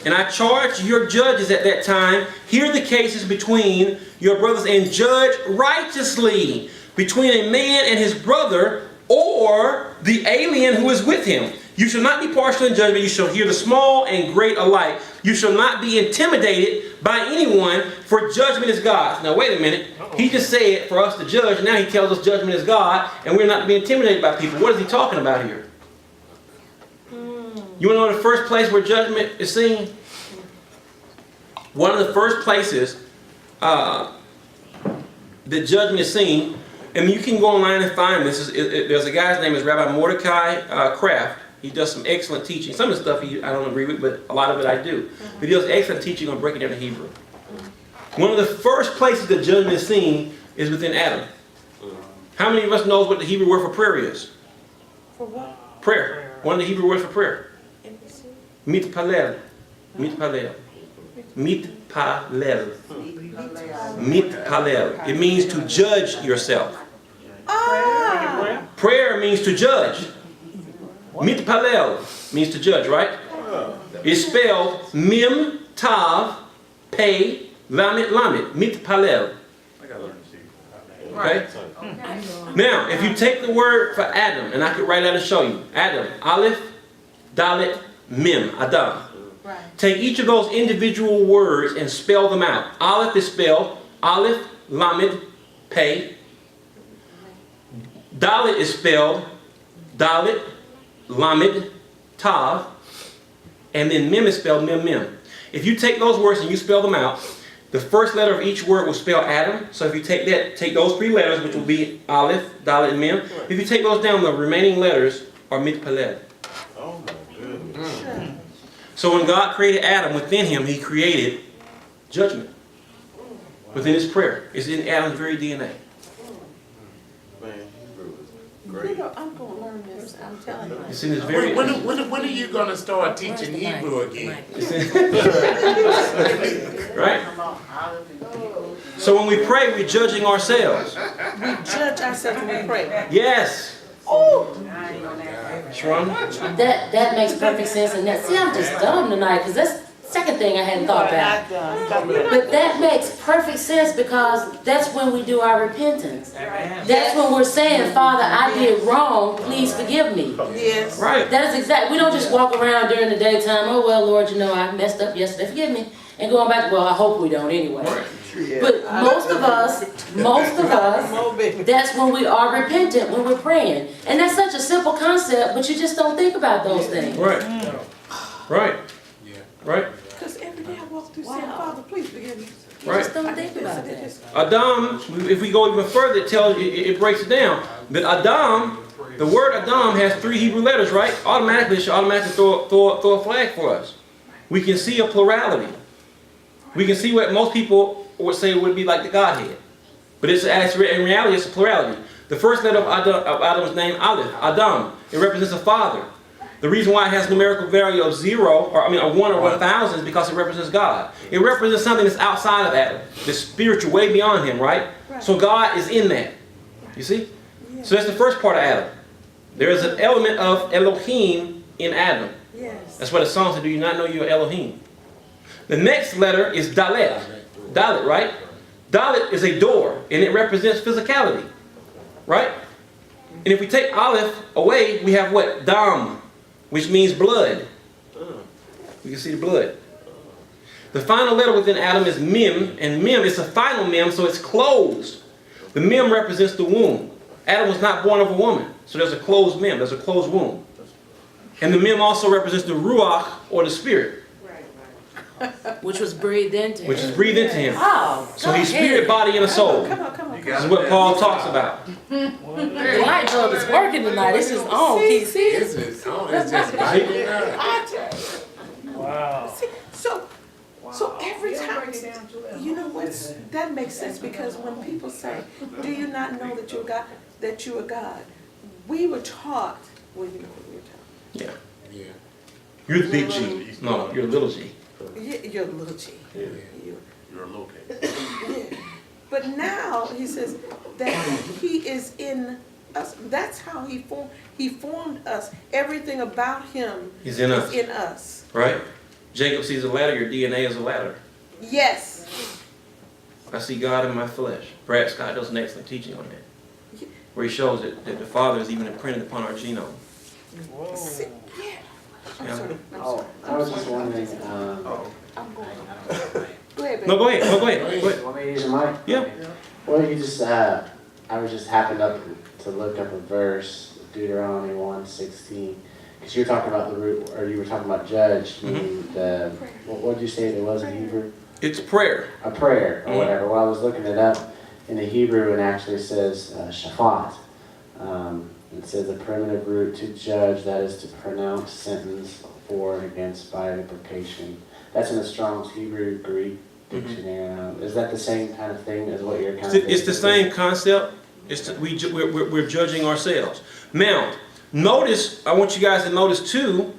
and I charge your judges at that time, hear the cases between your brothers and judge righteously between a man and his brother or the alien who is with him. You shall not be partial in judgment. You shall hear the small and great alike. You shall not be intimidated by anyone, for judgment is God's. Now wait a minute. He just said for us to judge. Now he tells us judgment is God, and we're not to be intimidated by people. What is he talking about here? You want to know the first place where judgment is seen? One of the first places that judgment is seen, and you can go online and find this. There's a guy's name is Rabbi Mordecai Kraft. He does some excellent teaching. Some of the stuff I don't agree with, but a lot of it I do. But he does excellent teaching on breaking down the Hebrew. One of the first places that judgment is seen is within Adam. How many of us knows what the Hebrew word for prayer is? For what? Prayer. One of the Hebrew words for prayer. Mitpalel. Mitpalel. Mitpalel. Mitpalel. It means to judge yourself. Ah. Prayer means to judge. Mitpalel means to judge, right? It's spelled Mim, Tav, Pei, Lamet, Lamet. Mitpalel. I gotta learn to see. Okay? Now, if you take the word for Adam, and I could write out and show you. Adam, Aleph, Dalet, Mim, Adam. Right. Take each of those individual words and spell them out. Aleph is spelled Aleph, Lamed, Pei. Dalet is spelled Dalet, Lamed, Tav. And then Mim is spelled Mim, Mim. If you take those words and you spell them out, the first letter of each word will spell Adam. So if you take those three letters, which will be Aleph, Dalet, and Mim. If you take those down, the remaining letters are Mitpalel. Oh my goodness. So when God created Adam, within him, he created judgment. Within his prayer. It's in Adam's very DNA. Man, Hebrew is You great. know, I'm going to learn this. I'm telling you. It's in his very... When are you going to start teaching Hebrew again? Right? So when we pray, we're judging ourselves. We judge ourselves when we pray. Yes. Oh. Sharon? That makes perfect sense. And that, see, I'm just dumb tonight because that's second thing I hadn't thought about. But that makes perfect sense because that's when we do our repentance. That's when we're saying, Father, I did wrong, please forgive me. Yes. Right. That is exact. We don't just walk around during the daytime, oh, well, Lord, you know, I messed up yesterday, forgive me. And going back, well, I hope we don't anyway. But most of us, that's when we are repentant, when we're praying. And that's such a simple concept, but you just don't think about those things. Right. Right. Yeah. Right. Because every day I walk through saying, Father, please forgive me. You Right. just don't think about that. Adam, if we go even further, it breaks it down. But Adam, the word Adam has 3 Hebrew letters, right? It should automatically throw a flag for us. We can see a plurality. We can see what most people would say would be like the Godhead. But in reality, it's a plurality. The first letter of Adam's name, Aleph, Adam, it represents a father. The reason why it has numerical value of 0, or 1 or 1,000 is because it represents God. It represents something that's outside of Adam, that's spiritual, way beyond him, right? So God is in that. You see? So that's the first part of Adam. There is an element of Elohim in Adam. Yes. That's why the song said, do you not know you're Elohim? The next letter is Dalet. Dalet, right? Dalet is a door, and it represents physicality. Right? And if we take Aleph away, we have what? Dam, which means blood. You can see the blood. The final letter within Adam is Mem, and Mem is a final Mem, so it's closed. The Mem represents the womb. Adam was not born of a woman, so there's a closed Mem, there's a closed womb. And the Mem also represents the Ruach, or the Spirit. Which was breathed into him. Which is breathed into him. Oh, So he's spirit, body, and a soul. Come on. This is what Paul talks about. the light bulb is working tonight. This is on. Can you see it? It's just biting out. Wow. See, so every time, you know what's, that makes sense because when people say, do you not know that you're God, we were taught, well, you know what we were taught. Yeah. Yeah. You're the big G. No, you're a little G. You're a little G. Yeah. You're a located. Yeah. But now he says that he is in us. That's how he formed us. Everything about him He's in us. is in us. Right? Jacob sees a ladder, your DNA is a ladder. Yes. I see God in my flesh. Brad Scott does an excellent teaching on that, where he shows that the Father is even imprinted upon our genome. See, yeah. I'm Yeah. sorry. I was just wondering, I'm going. Go ahead, baby. No, go ahead. Go ahead. want me to use the mic? Yeah. Well, you just, I was just happened up to look up a verse, Deuteronomy 1:16, because you were talking about the root, or you were talking about judge, meaning the, what did you say it was in Hebrew? It's prayer. A prayer, or whatever. Well, I was looking it up in the Hebrew, and actually says shafat. It says the primitive root to judge, that is to pronounce sentence for and against by implication. That's in the Strong's Hebrew Greek dictionary. Is that the same kind of thing as what you're kind of It's the same concept. We're judging ourselves. Now, notice, I want you guys to notice too,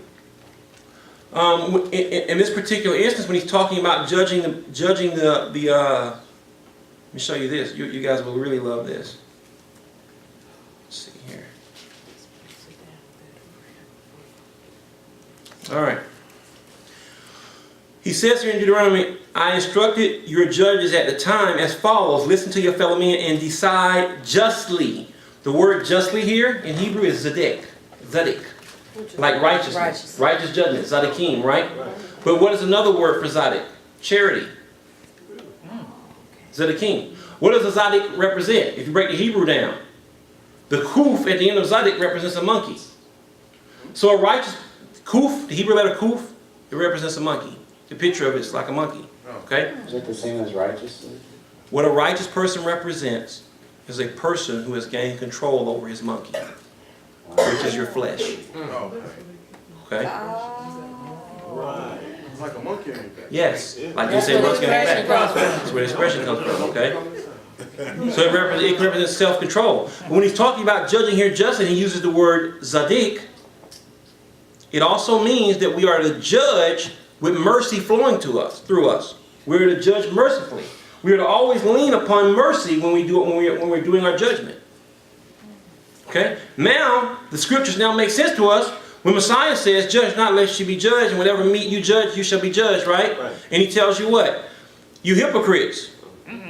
in this particular instance, when he's talking about judging the let me show you this. You guys will really love this. Let's see here. All right. He says here in Deuteronomy, I instructed your judges at the time as follows. Listen to your fellow men and decide justly. The word justly here in Hebrew is zadek. Zadek. Like righteousness. Righteous judgment. Zadekim, right? But what is another word for zadek? Charity. Zadekim. What does a zadek represent? If you break the Hebrew down, the kuf at the end of zadek represents a monkey. So a righteous kuf, the Hebrew letter kuf, it represents a monkey. The picture of it is like a monkey. Okay? Is it the same as righteous? What a righteous person represents is a person who has gained control over his monkey, which is your flesh. Okay? Right. It's like a monkey on your back. Yes. Like you said, monkey on your back. That's where the expression comes from. Okay? So it represents self-control. But when he's talking about judging here justly, he uses the word zadik. It also means that we are to judge with mercy flowing to us, through us. We're to judge mercifully. We are to always lean upon mercy when we do it, when we're doing our judgment. Okay? Now, the scriptures now make sense to us When Messiah says, judge not lest you be judged, and whatever meat you judge, you shall be judged, right? And he tells you what? You hypocrites.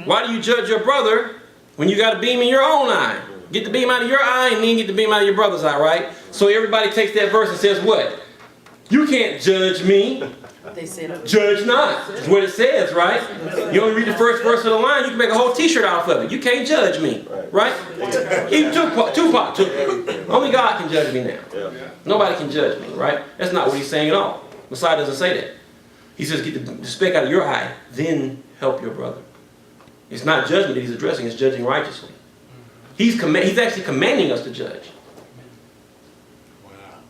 Why do you judge your brother when you got a beam in your own eye? Get the beam out of your eye and then get the beam out of your brother's eye, right? So everybody takes that verse and says what? You can't judge me. They said, Judge not. That's what it says, right? You only read the first verse of the line, you can make a whole t-shirt out of it. You can't judge me, right? Even Tupac took it. Only God can judge me now. Nobody can judge me, right? That's not what he's saying at all. Messiah doesn't say that. He says, get the speck out of your eye, then help your brother. It's not judgment that he's addressing, it's judging righteously. He's actually commanding us to judge.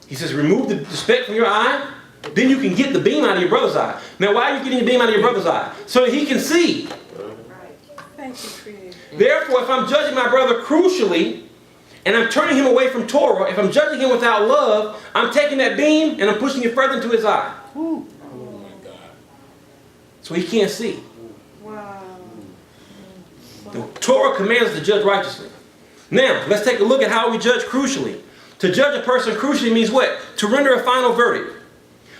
He says, remove the speck from your eye, then you can get the beam out of your brother's eye. Now, why are you getting the beam out of your brother's eye? So that he can see. Thank you, Creator. Therefore, if I'm judging my brother crucially, and I'm turning him away from Torah, if I'm judging him without love, I'm taking that beam and I'm pushing it further into his eye. Oh my God. So he can't see. Wow. The Torah commands us to judge righteously. Now, let's take a look at how we judge crucially. To judge a person crucially means what? To render a final verdict.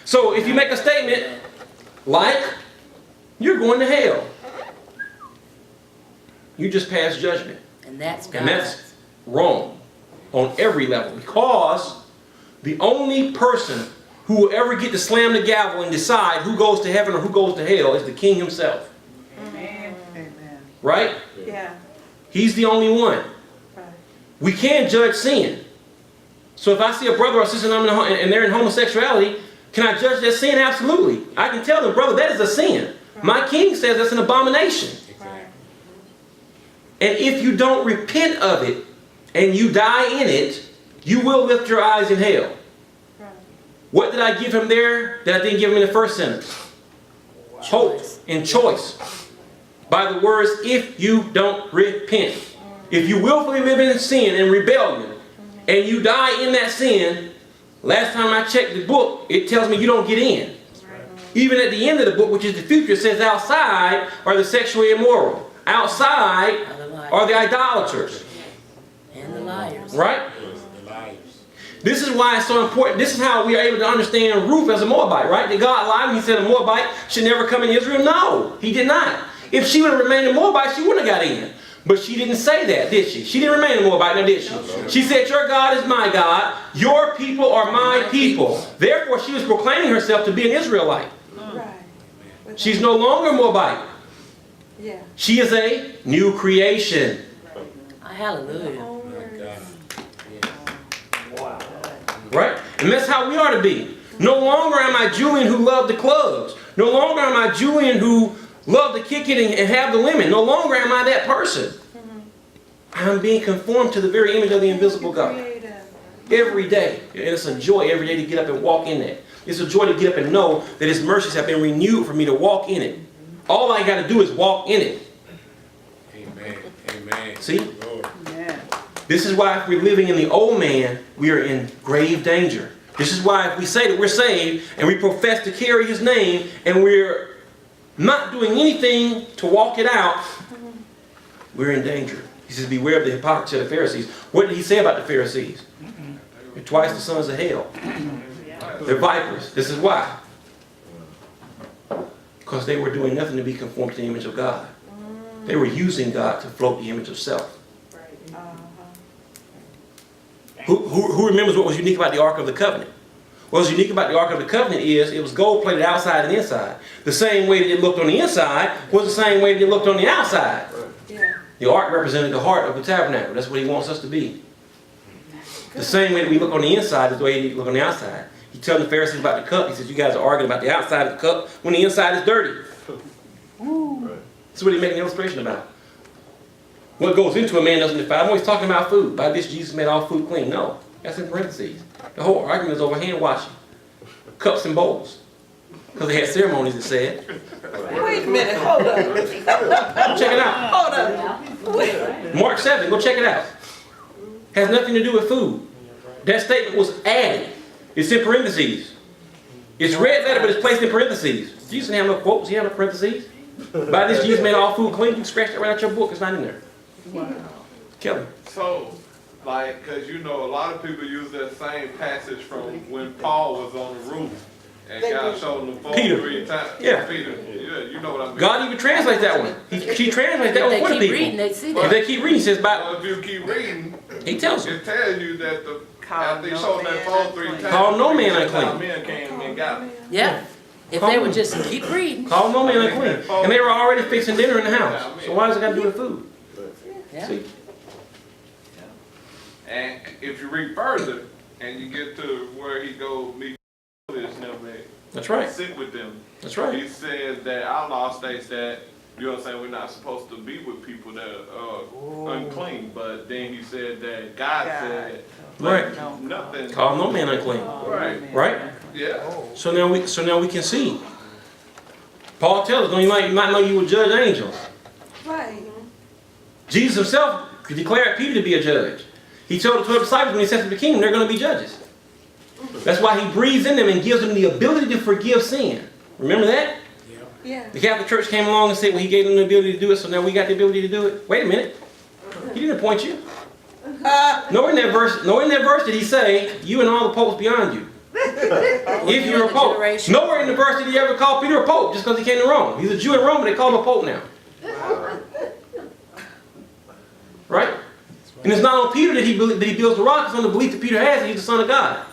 So if you make a statement like, you're going to hell, you just passed judgment. and that's God. And that's wrong on every level, because the only person who will ever get to slam the gavel and decide who goes to heaven or who goes to hell is the king himself. Amen. Right? Yeah. He's the only one. Right. We can't judge sin. So if I see a brother or sister and they're in homosexuality, can I judge that sin? Absolutely. I can tell them, brother, that is a sin. Right. My king says that's an abomination. Right. And if you don't repent of it and you die in it, you will lift your eyes in hell. Right. What did I give him there that I didn't give him in the first sentence? Hope and choice. By the words, if you don't repent. If you willfully live in sin and rebellion, and you die in that sin, last time I checked the book, it tells me you don't get in. Even at the end of the book, which is the future, it says outside are the sexually immoral. Outside are the idolaters. And the liars. Right? This is why it's so important. This is how we are able to understand Ruth as a Moabite, right? Did God lie when he said a Moabite should never come in Israel? No, he did not. If she would have remained a Moabite, she wouldn't have got in. But she didn't say that, did she? She didn't remain a Moabite, now did she? She said, your God is my God, your people are my people. Therefore, she was proclaiming herself to be an Israelite. Right. She's no longer a Moabite. Yeah. She is a new creation. Hallelujah. Right? And that's how we are to be. No longer am I Julian who loved the clubs. No longer am I Julian who loved to kick it and have the lemon. No longer am I that person. I'm being conformed to the very image of the invisible God. Every day. And it's a joy every day to get up and walk in that. It's a joy to get up and know that His mercies have been renewed for me to walk in it. All I got to do is walk in it. Amen. Amen. See? This is why if we're living in the old man, we are in grave danger. This is why if we say that we're saved and we profess to carry His name and we're not doing anything to walk it out, we're in danger. He says, beware of the hypocrisy of the Pharisees. What did He say about the Pharisees? They're twice the sons of hell. They're vipers. This is why. Because they were doing nothing to be conformed to the image of God. They were using God to float the image of self. Who remembers what was unique about the Ark of the Covenant? What was unique about the Ark of the Covenant is it was gold plated outside and inside. The same way that it looked on the inside was the same way that it looked on the outside. Yeah. The Ark represented the heart of the tabernacle. That's what He wants us to be. The same way that we look on the inside is the way we look on the outside. He tells the Pharisees about the cup. He says, you guys are arguing about the outside of the cup when the inside is dirty. That's what He's making an illustration about. What goes into a man doesn't defile. I'm always talking about food. By this Jesus made all food clean. No, that's in parentheses. The whole argument is over hand washing. Cups and bowls. Because they had ceremonies that said. Wait a minute, hold up. Check it out. Hold up. Wait. Mark 7, go check it out. Has nothing to do with food. That statement was added. It's in parentheses. It's red letter, but it's placed in parentheses. Jesus didn't have no quotes. He had no parentheses. By this Jesus made all food clean. You scratch that right out your book. It's not in there. Wow. Kelly. So, Like, cause you know, a lot of people use that same passage from when Paul was on the roof and God showed him the phone Peter. 3 times. Yeah. Peter. Yeah, you know what I mean. God even translates that one. She translates that If one they for the keep reading, people. they see If that. they keep reading, it says about, Well, if you keep reading, he tells them. it tells you that after they showed him that phone 3 times. Call no man 3 unclean. men came and got him. Yeah. If they would just keep reading. Call no man unclean. And they were already fixing dinner in the house. So why does it got to do with food? Yeah. See? And if you read further and you get to where he goes meet this and That's right. sit with them. That's right. He says that our law states that, you know what I'm saying, we're not supposed to be with people that are unclean. But then he said that God said, Right. nothing. Call no man unclean. Right. Right? Yeah. So now we can see. Paul tells us, no, you might know you will judge angels. Right. Jesus himself declared Peter to be a judge. He told the 12 disciples when he sent them to the kingdom, they're going to be judges. That's why he breathes in them and gives them the ability to forgive sin. Remember that? Yeah. The Catholic Church came along and said, well, he gave them the ability to do it, so now we got the ability to do it. Wait a minute. He didn't appoint you. Nowhere in that verse did he say, you and all the popes beyond you. If you're a pope. Nowhere in the verse did he ever call Peter a pope just because he came to Rome. He's a Jew in Rome, but they call him a pope now. Right? And it's not on Peter that he builds the rock. It's on the belief that Peter has that he's the Son of God.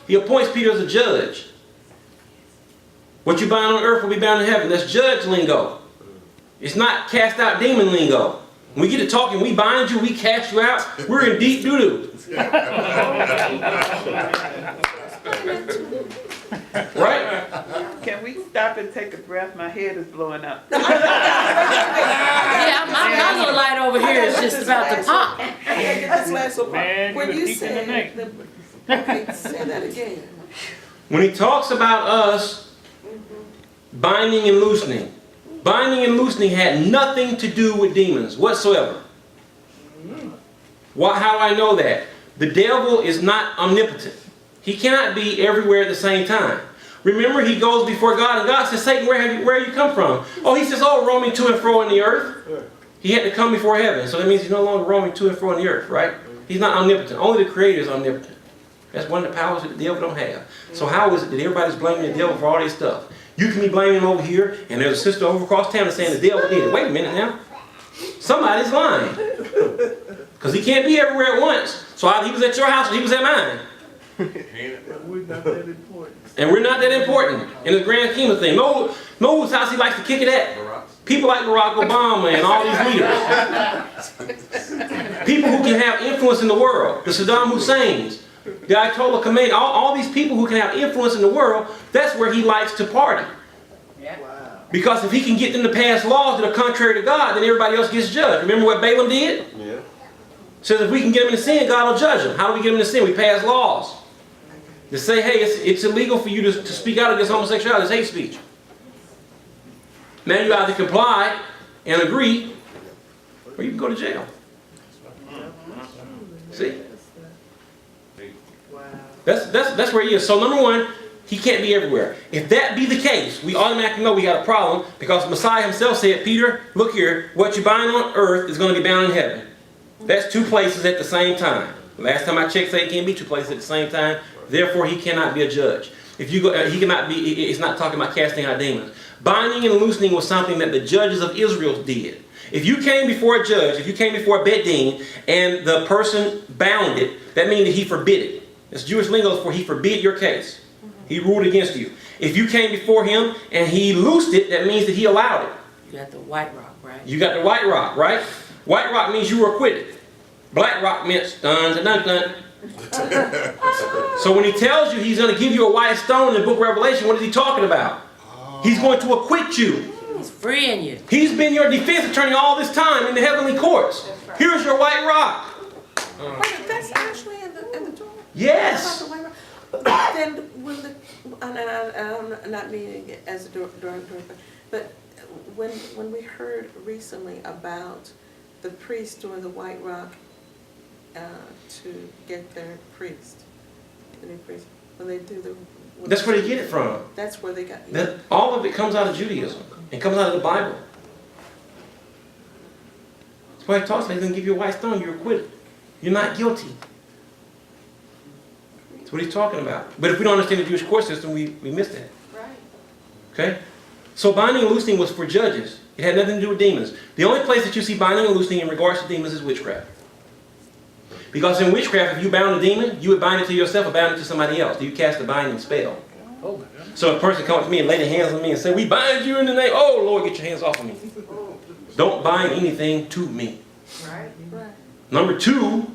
He appoints Peter as a judge. What you bind on earth will be bound in heaven. That's judge lingo. It's not cast out demon lingo. When we get to talking, we bind you, we cast you out, we're in deep doo-doo. Right? Can we stop and take a breath? My head is blowing up. Yeah, my little light over here is just about to pop. Get this last one. Man, When you you keep in the said, okay, say that again. When he talks about us binding and loosening had nothing to do with demons whatsoever. How I know that? The devil is not omnipotent. He cannot be everywhere at the same time. Remember, he goes before God, and God says, Satan, where you come from? Oh, he says, oh, roaming to and fro in the earth. He had to come before heaven, so that means he's no longer roaming to and fro in the earth, right? He's not omnipotent. Only the Creator is omnipotent. That's one of the powers that the devil don't have. So how is it that everybody's blaming the devil for all this stuff? You can be blaming him over here, and there's a sister over across town that's saying the devil did it. Wait a minute now. Somebody's lying. Because he can't be everywhere at once. So either he was at your house or he was at mine. We're not that important. And we're not that important in the grand scheme of things. Know whose house he likes to kick it at? People like Barack Obama and all these leaders. People who can have influence in the world. The Saddam Husseins. The Ayatollah Khomeini. All these people who can have influence in the world, that's where he likes to party. Because if he can get them to pass laws that are contrary to God, then everybody else gets judged. Remember what Balaam did? Yeah. Says if we can get them into sin, God will judge them. How do we get them into sin? We pass laws. To say, hey, it's illegal for you to speak out against homosexuality. It's hate speech. Now you either comply and agree, or you can go to jail. See? That's where he is. So number one, he can't be everywhere. If that be the case, we automatically know we got a problem because Messiah himself said, Peter, look here, what you bind on earth is going to be bound in heaven. That's two places at the same time. Last time I checked, it can't be two places at the same time. Therefore, he cannot be a judge. If you go, he cannot be. It's not talking about casting out demons. Binding and loosening was something that the judges of Israel did. If you came before a judge, if you came before a Bet Din, and the person bound it, that means that he forbid it. It's Jewish lingo for he forbid your case. He ruled against you. If you came before him and he loosed it, that means that he allowed it. You got the white rock, right? You got the white rock, right? White rock means you were acquitted. Black rock meant dun dun dun. So when he tells you he's going to give you a white stone in the book of Revelation, what is he talking about? He's going to acquit you. He's freeing you. He's been your defense attorney all this time in the heavenly courts. Here's your white rock. That's actually in the Torah. Yes. Then will I'm not meaning it as a director, but when we heard recently about the priest doing the white rock to get their priest, the new priest, when they do the. That's where they get it from. That's where they got. All of it comes out of Judaism. It comes out of the Bible. That's why it talks about he's going to give you a white stone, you're acquitted. You're not guilty. That's what he's talking about. But if we don't understand the Jewish court system, we miss that. Right. Okay? So binding and loosing was for judges. It had nothing to do with demons. The only place that you see binding and loosing in regards to demons is witchcraft. Because in witchcraft, if you bound a demon, you would bind it to yourself or bound it to somebody else. You cast a binding spell. So if a person comes to me and lay their hands on me and say, we bind you in the name, oh Lord, get your hands off of me. Don't bind anything to me. Right. Number two,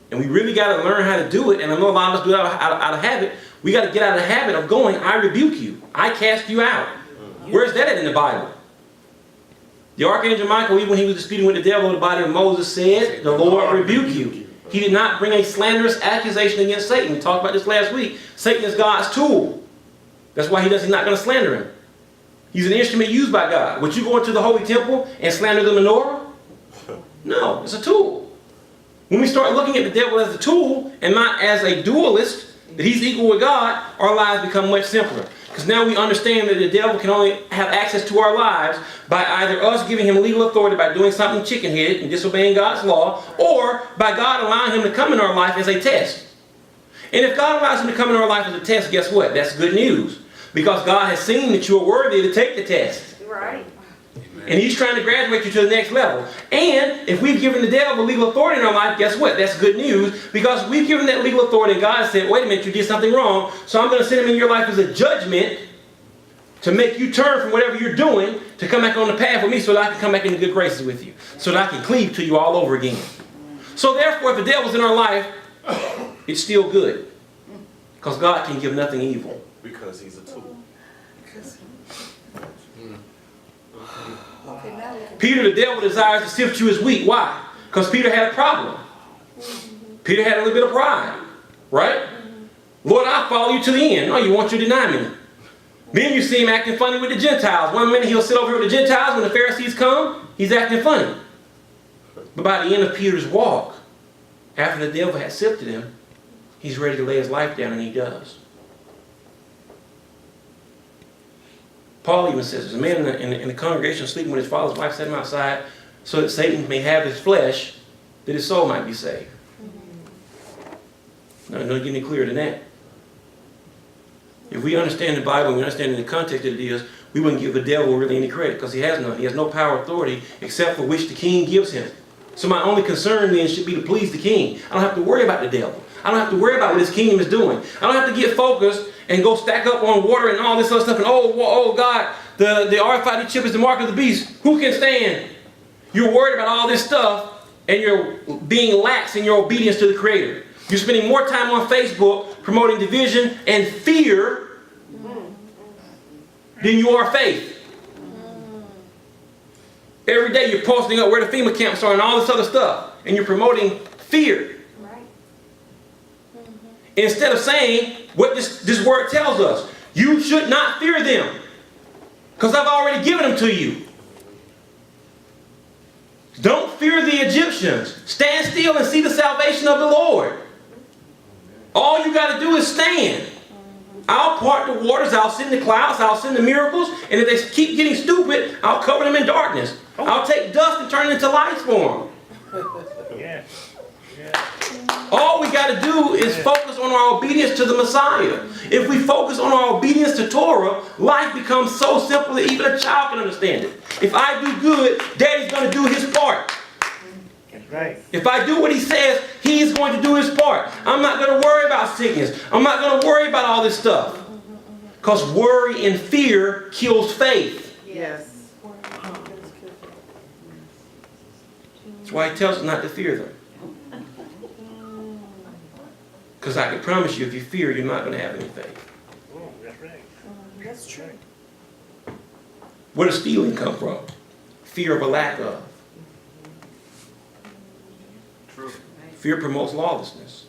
and we really got to learn how to do it, and I know a lot of us do it out of habit, we got to get out of the habit of going, I rebuke you. I cast you out. Where's that at in the Bible? The Archangel Michael, even when he was disputing with the devil in the body of Moses, said, the Lord rebuke you. He did not bring a slanderous accusation against Satan. We talked about this last week. Satan is God's tool. That's why he's not going to slander him. He's an instrument used by God. Would you go into the holy temple and slander the menorah? No, it's a tool. When we start looking at the devil as a tool and not as a dualist, that he's equal with God, our lives become much simpler. Because now we understand that the devil can only have access to our lives by either us giving him legal authority by doing something chicken-headed and disobeying God's law, or by God allowing him to come in our life as a test. And if God allows him to come in our life as a test, guess what? That's good news. Because God has seen that you are worthy to take the test. Right. And he's trying to graduate you to the next level. And if we've given the devil legal authority in our life, guess what? That's good news. Because we've given that legal authority and God said, wait a minute, you did something wrong. So I'm going to send him in your life as a judgment to make you turn from whatever you're doing to come back on the path with me so that I can come back into good graces with you. So that I can cleave to you all over again. So therefore, if the devil's in our life, it's still good. Because God can give nothing evil. Because he's a tool. Peter, the devil desires to sift you as wheat. Why? Because Peter had a problem. Peter had a little bit of pride. Right? Lord, I'll follow you to the end. No, you want you to deny me. Then you see him acting funny with the Gentiles. One minute he'll sit over here with the Gentiles. When the Pharisees come, he's acting funny. But by the end of Peter's walk, after the devil had sifted him, he's ready to lay his life down, and he does. Paul even says, there's a man in the congregation sleeping with his father's wife, set him outside, so that Satan may have his flesh, that his soul might be saved. No, don't get any clearer than that. If we understand the Bible and we understand in the context that it is, we wouldn't give the devil really any credit, because he has none. He has no power or authority except for which the king gives him. So my only concern then should be to please the king. I don't have to worry about the devil. I don't have to worry about what his kingdom is doing. I don't have to get focused and go stack up on water and all this other stuff. And oh God, the RFID chip is the mark of the beast. Who can stand? You're worried about all this stuff and you're being lax in your obedience to the Creator. You're spending more time on Facebook promoting division and fear than you are faith. Every day you're posting up where the FEMA camps are and all this other stuff. And you're promoting fear. Instead of saying what this word tells us. You should not fear them. Because I've already given them to you. Don't fear the Egyptians. Stand still and see the salvation of the Lord. All you got to do is stand. I'll part the waters. I'll send the clouds. I'll send the miracles. And if they keep getting stupid, I'll cover them in darkness. I'll take dust and turn it into lights for them. Yeah. All we got to do is focus on our obedience to the Messiah. If we focus on our obedience to Torah, life becomes so simple that even a child can understand it. If I do good, Daddy's going to do his part. That's right. If I do what he says, he's going to do his part. I'm not going to worry about sickness. I'm not going to worry about all this stuff. Because worry and fear kills faith. Yes. That's why he tells us not to fear them. Because I can promise you, if you fear, you're not going to have any faith. Oh, that's right. That's true. Where does stealing come from? Fear of a lack of. True. Fear promotes lawlessness.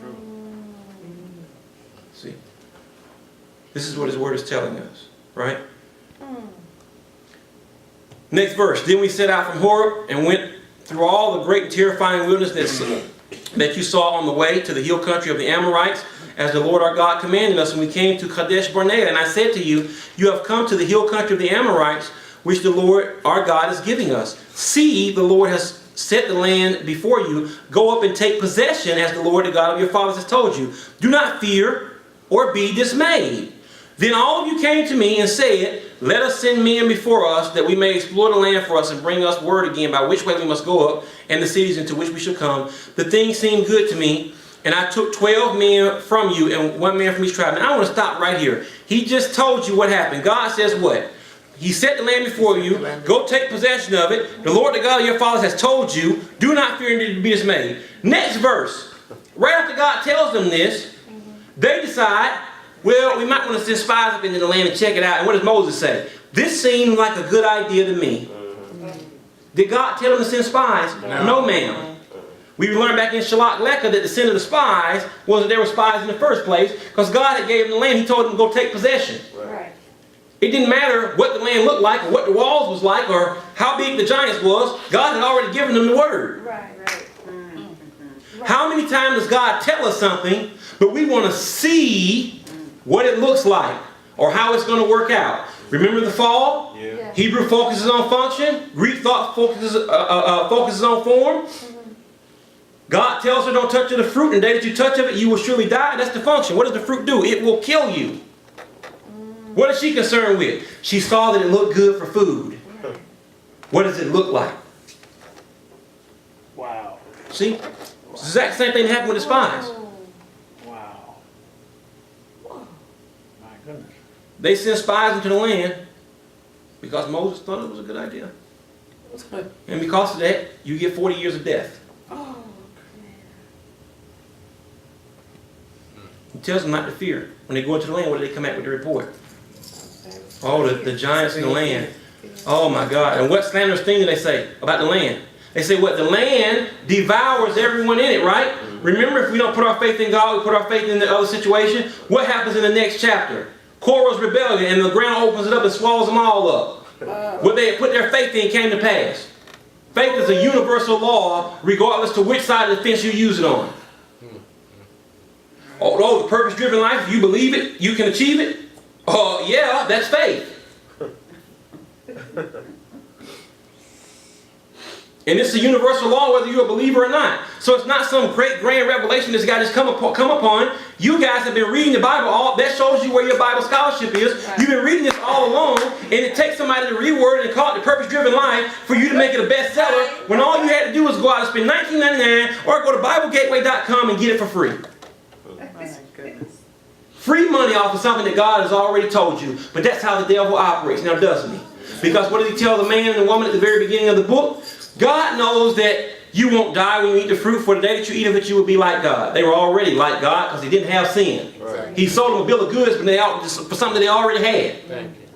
True. See? This is what his word is telling us. Right? Next verse. Then we set out from Horeb and went through all the great and terrifying wilderness that you saw on the way to the hill country of the Amorites, as the Lord our God commanded us, and we came to Kadesh Barnea. And I said to you, you have come to the hill country of the Amorites, which the Lord our God is giving us. See, the Lord has set the land before you. Go up and take possession as the Lord, the God of your fathers, has told you. Do not fear or be dismayed. Then all of you came to me and said, let us send men before us, that we may explore the land for us and bring us word again by which way we must go up and the cities into which we shall come. The thing seemed good to me, and I took 12 men from you and 1 man from each tribe. Now I want to stop right here. He just told you what happened. God says what? He set the land before you. Go take possession of it. The Lord, the God of your fathers, has told you. Do not fear and be dismayed. Next verse. Right after God tells them this, they decide, well, we might want to send spies up into the land and check it out. And what does Moses say? This seemed like a good idea to me. Did God tell them to send spies? No, ma'am. We learned back in Shalach Lecha that the sin of the spies was that they were spies in the first place, because God had gave them the land. He told them to go take possession. Right. It didn't matter what the land looked like or what the walls was like or how big the giants was. God had already given them the word. Right. How many times does God tell us something, but we want to see what it looks like or how it's going to work out? Remember the fall? Yeah. Hebrew focuses on function. Greek thought focuses on form. God tells her, don't touch of the fruit, and the day that you touch of it, you will surely die. That's the function. What does the fruit do? It will kill you. What is she concerned with? She saw that it looked good for food. What does it look like? Wow. See? It's the exact same thing that happened with the spies. Wow. My goodness. They sent spies into the land because Moses thought it was a good idea. And because of that, you get 40 years of death. He tells them not to fear. When they go into the land, what do they come back with the report? Oh, the giants in the land. Oh my God. And what slanderous thing do they say about the land? They say what? The land devours everyone in it, right? Remember, if we don't put our faith in God, we put our faith in the other situation. What happens in the next chapter? Korah's rebellion, and the ground opens it up and swallows them all up. What they had put their faith in came to pass. Faith is a universal law, regardless to which side of the fence you use it on. Although the purpose-driven life, if you believe it, you can achieve it. Yeah, that's faith. And it's a universal law whether you're a believer or not. So it's not some great grand revelation this guy just come upon. You guys have been reading the Bible. That shows you where your Bible scholarship is. You've been reading this all along, and it takes somebody to reword it and call it the purpose-driven life for you to make it a bestseller, when all you had to do was go out and spend $19.99 or go to BibleGateway.com and get it for free. Free money off of something that God has already told you. But that's how the devil operates, now doesn't he? Because what did he tell the man and the woman at the very beginning of the book? God knows that you won't die when you eat the fruit, for the day that you eat of it, you will be like God. They were already like God because they didn't have sin. Right. He sold them a bill of goods for something they already had. Thank you.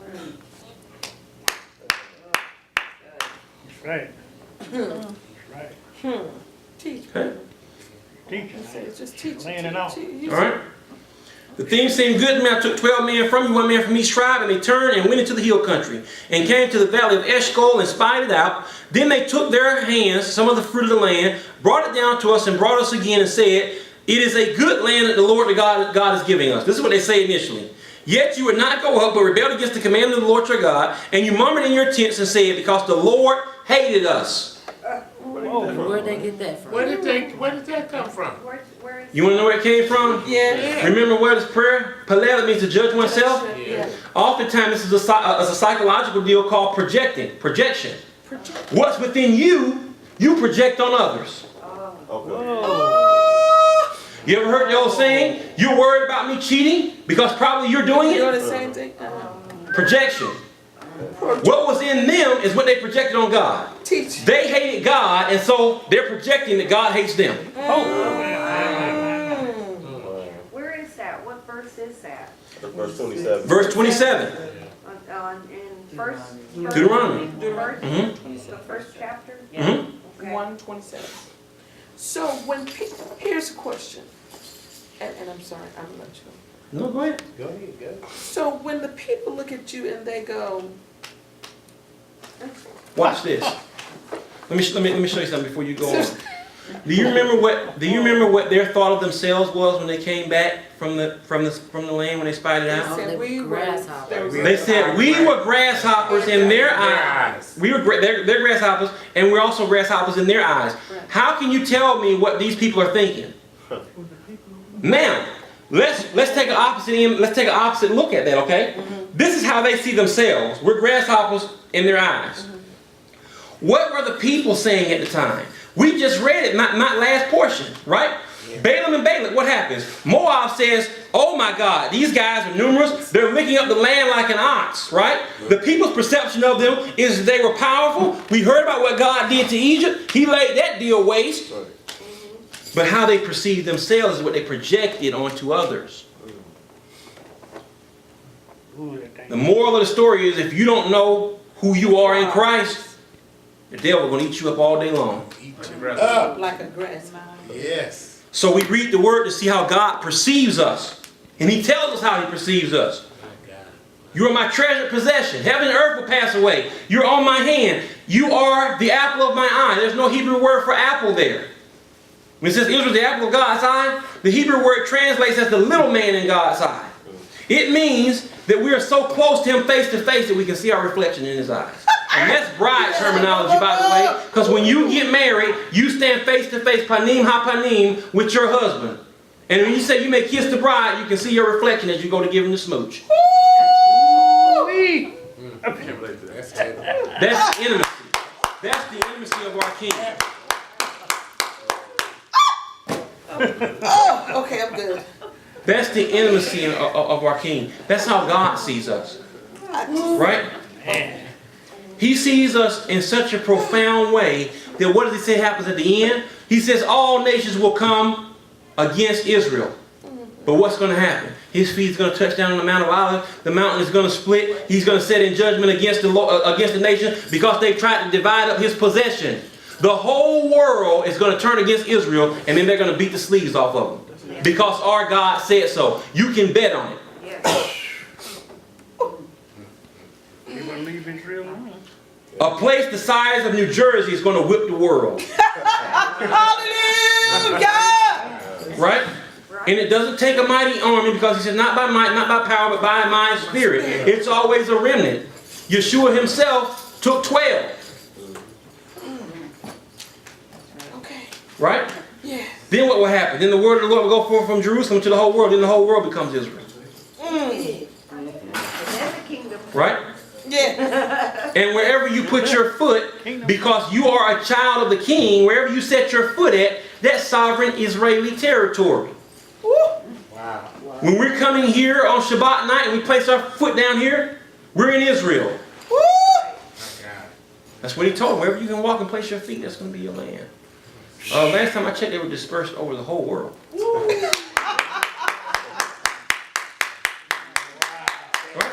That's right. That's right. Teach. Okay. Teaching. Just teach. Laying it out. All right. The thing seemed good to me. I took 12 men from you, 1 man from each tribe, and they turned and went into the hill country, and came to the valley of Eshcol and spied it out. Then they took their hands some of the fruit of the land, brought it down to us, and brought us again, and said, it is a good land that the Lord the God is giving us. This is what they say initially. Yet you would not go up, but rebelled against the command of the Lord your God, and you murmured in your tents and said, because the Lord hated us. Where'd they get that from? Where did that come from? Where is You want to know where it came from? Yeah. Remember what is prayer? Palel means to judge oneself. Yeah. Oftentimes this is a psychological deal called projection. What's within you, you project on others. You ever heard the old saying, you're worried about me cheating because probably you're doing You doing it? the same thing? Projection. What was in them is what they projected on God. Teach. They hated God, and so they're projecting that God hates them. Where is that? What verse is that? Verse 27. Verse 27. In first Deuteronomy. The first chapter? Mm-hmm. Okay. 1:27. So when here's a question, and I'm sorry, I'm gonna let you go. No, go ahead. Go ahead, go. So when the people look at you and they go, Watch this. Let me show you something before you go on. Do you remember what their thought of themselves was when they came back from the land when they spied it out? They said we were grasshoppers. They said we were grasshoppers in their eyes. They're grasshoppers, and we're also grasshoppers in their eyes. How can you tell me what these people are thinking? Now, let's take an opposite look at that, okay? This is how they see themselves. We're grasshoppers in their eyes. What were the people saying at the time? We just read it, not last portion, right? Balaam and Balak, what happens? Moab says, oh my God, these guys are numerous. They're licking up the land like an ox, right? The people's perception of them is they were powerful. We heard about what God did to Egypt. He laid that deal waste. But how they perceive themselves is what they projected onto others. The moral of the story is if you don't know who you are in Christ, the devil is going to eat you up all day long. like a grasshopper. Yes. So we read the word to see how God perceives us. And he tells us how he perceives us. You are my treasured possession. Heaven and earth will pass away. You're on my hand. You are the apple of my eye. There's no Hebrew word for apple there. When it says Israel the apple of God's eye, the Hebrew word translates as the little man in God's eye. It means that we are so close to him face to face that we can see our reflection in his eyes. And that's bride terminology, by the way, because when you get married, you stand face to face, panim ha panim, with your husband. And when you say you may kiss the bride, you can see your reflection as you go to give him the smooch. That's intimacy. That's the intimacy of our King. Oh, okay, I'm good. That's the intimacy of our King. That's how God sees us. Right? He sees us in such a profound way that what does he say happens at the end? He says all nations will come against Israel. But what's going to happen? His feet is going to touch down on the Mount of Olives. The mountain is going to split. He's going to set in judgment against the nation because they've tried to divide up his possession. The whole world is going to turn against Israel, and then they're going to beat the sleeves off of them. Because our God said so. You can bet on it. You believe Israel? A place the size of New Jersey is going to whip the world. Hallelujah! Right? And it doesn't take a mighty army because he says not by might, not by power, but by my spirit. It's always a remnant. Yeshua himself took 12. Okay. Right? Yeah. Then what will happen? Then the word of the Lord will go forth from Jerusalem to the whole world. Then the whole world becomes Israel. Right? Yeah. And wherever you put your foot, because you are a child of the King, wherever you set your foot at, that's sovereign Israeli territory. Wow. When we're coming here on Shabbat night and we place our foot down here, we're in Israel. That's what he told them. Wherever you can walk and place your feet, that's going to be your land. Last time I checked, they were dispersed over the whole world. Right?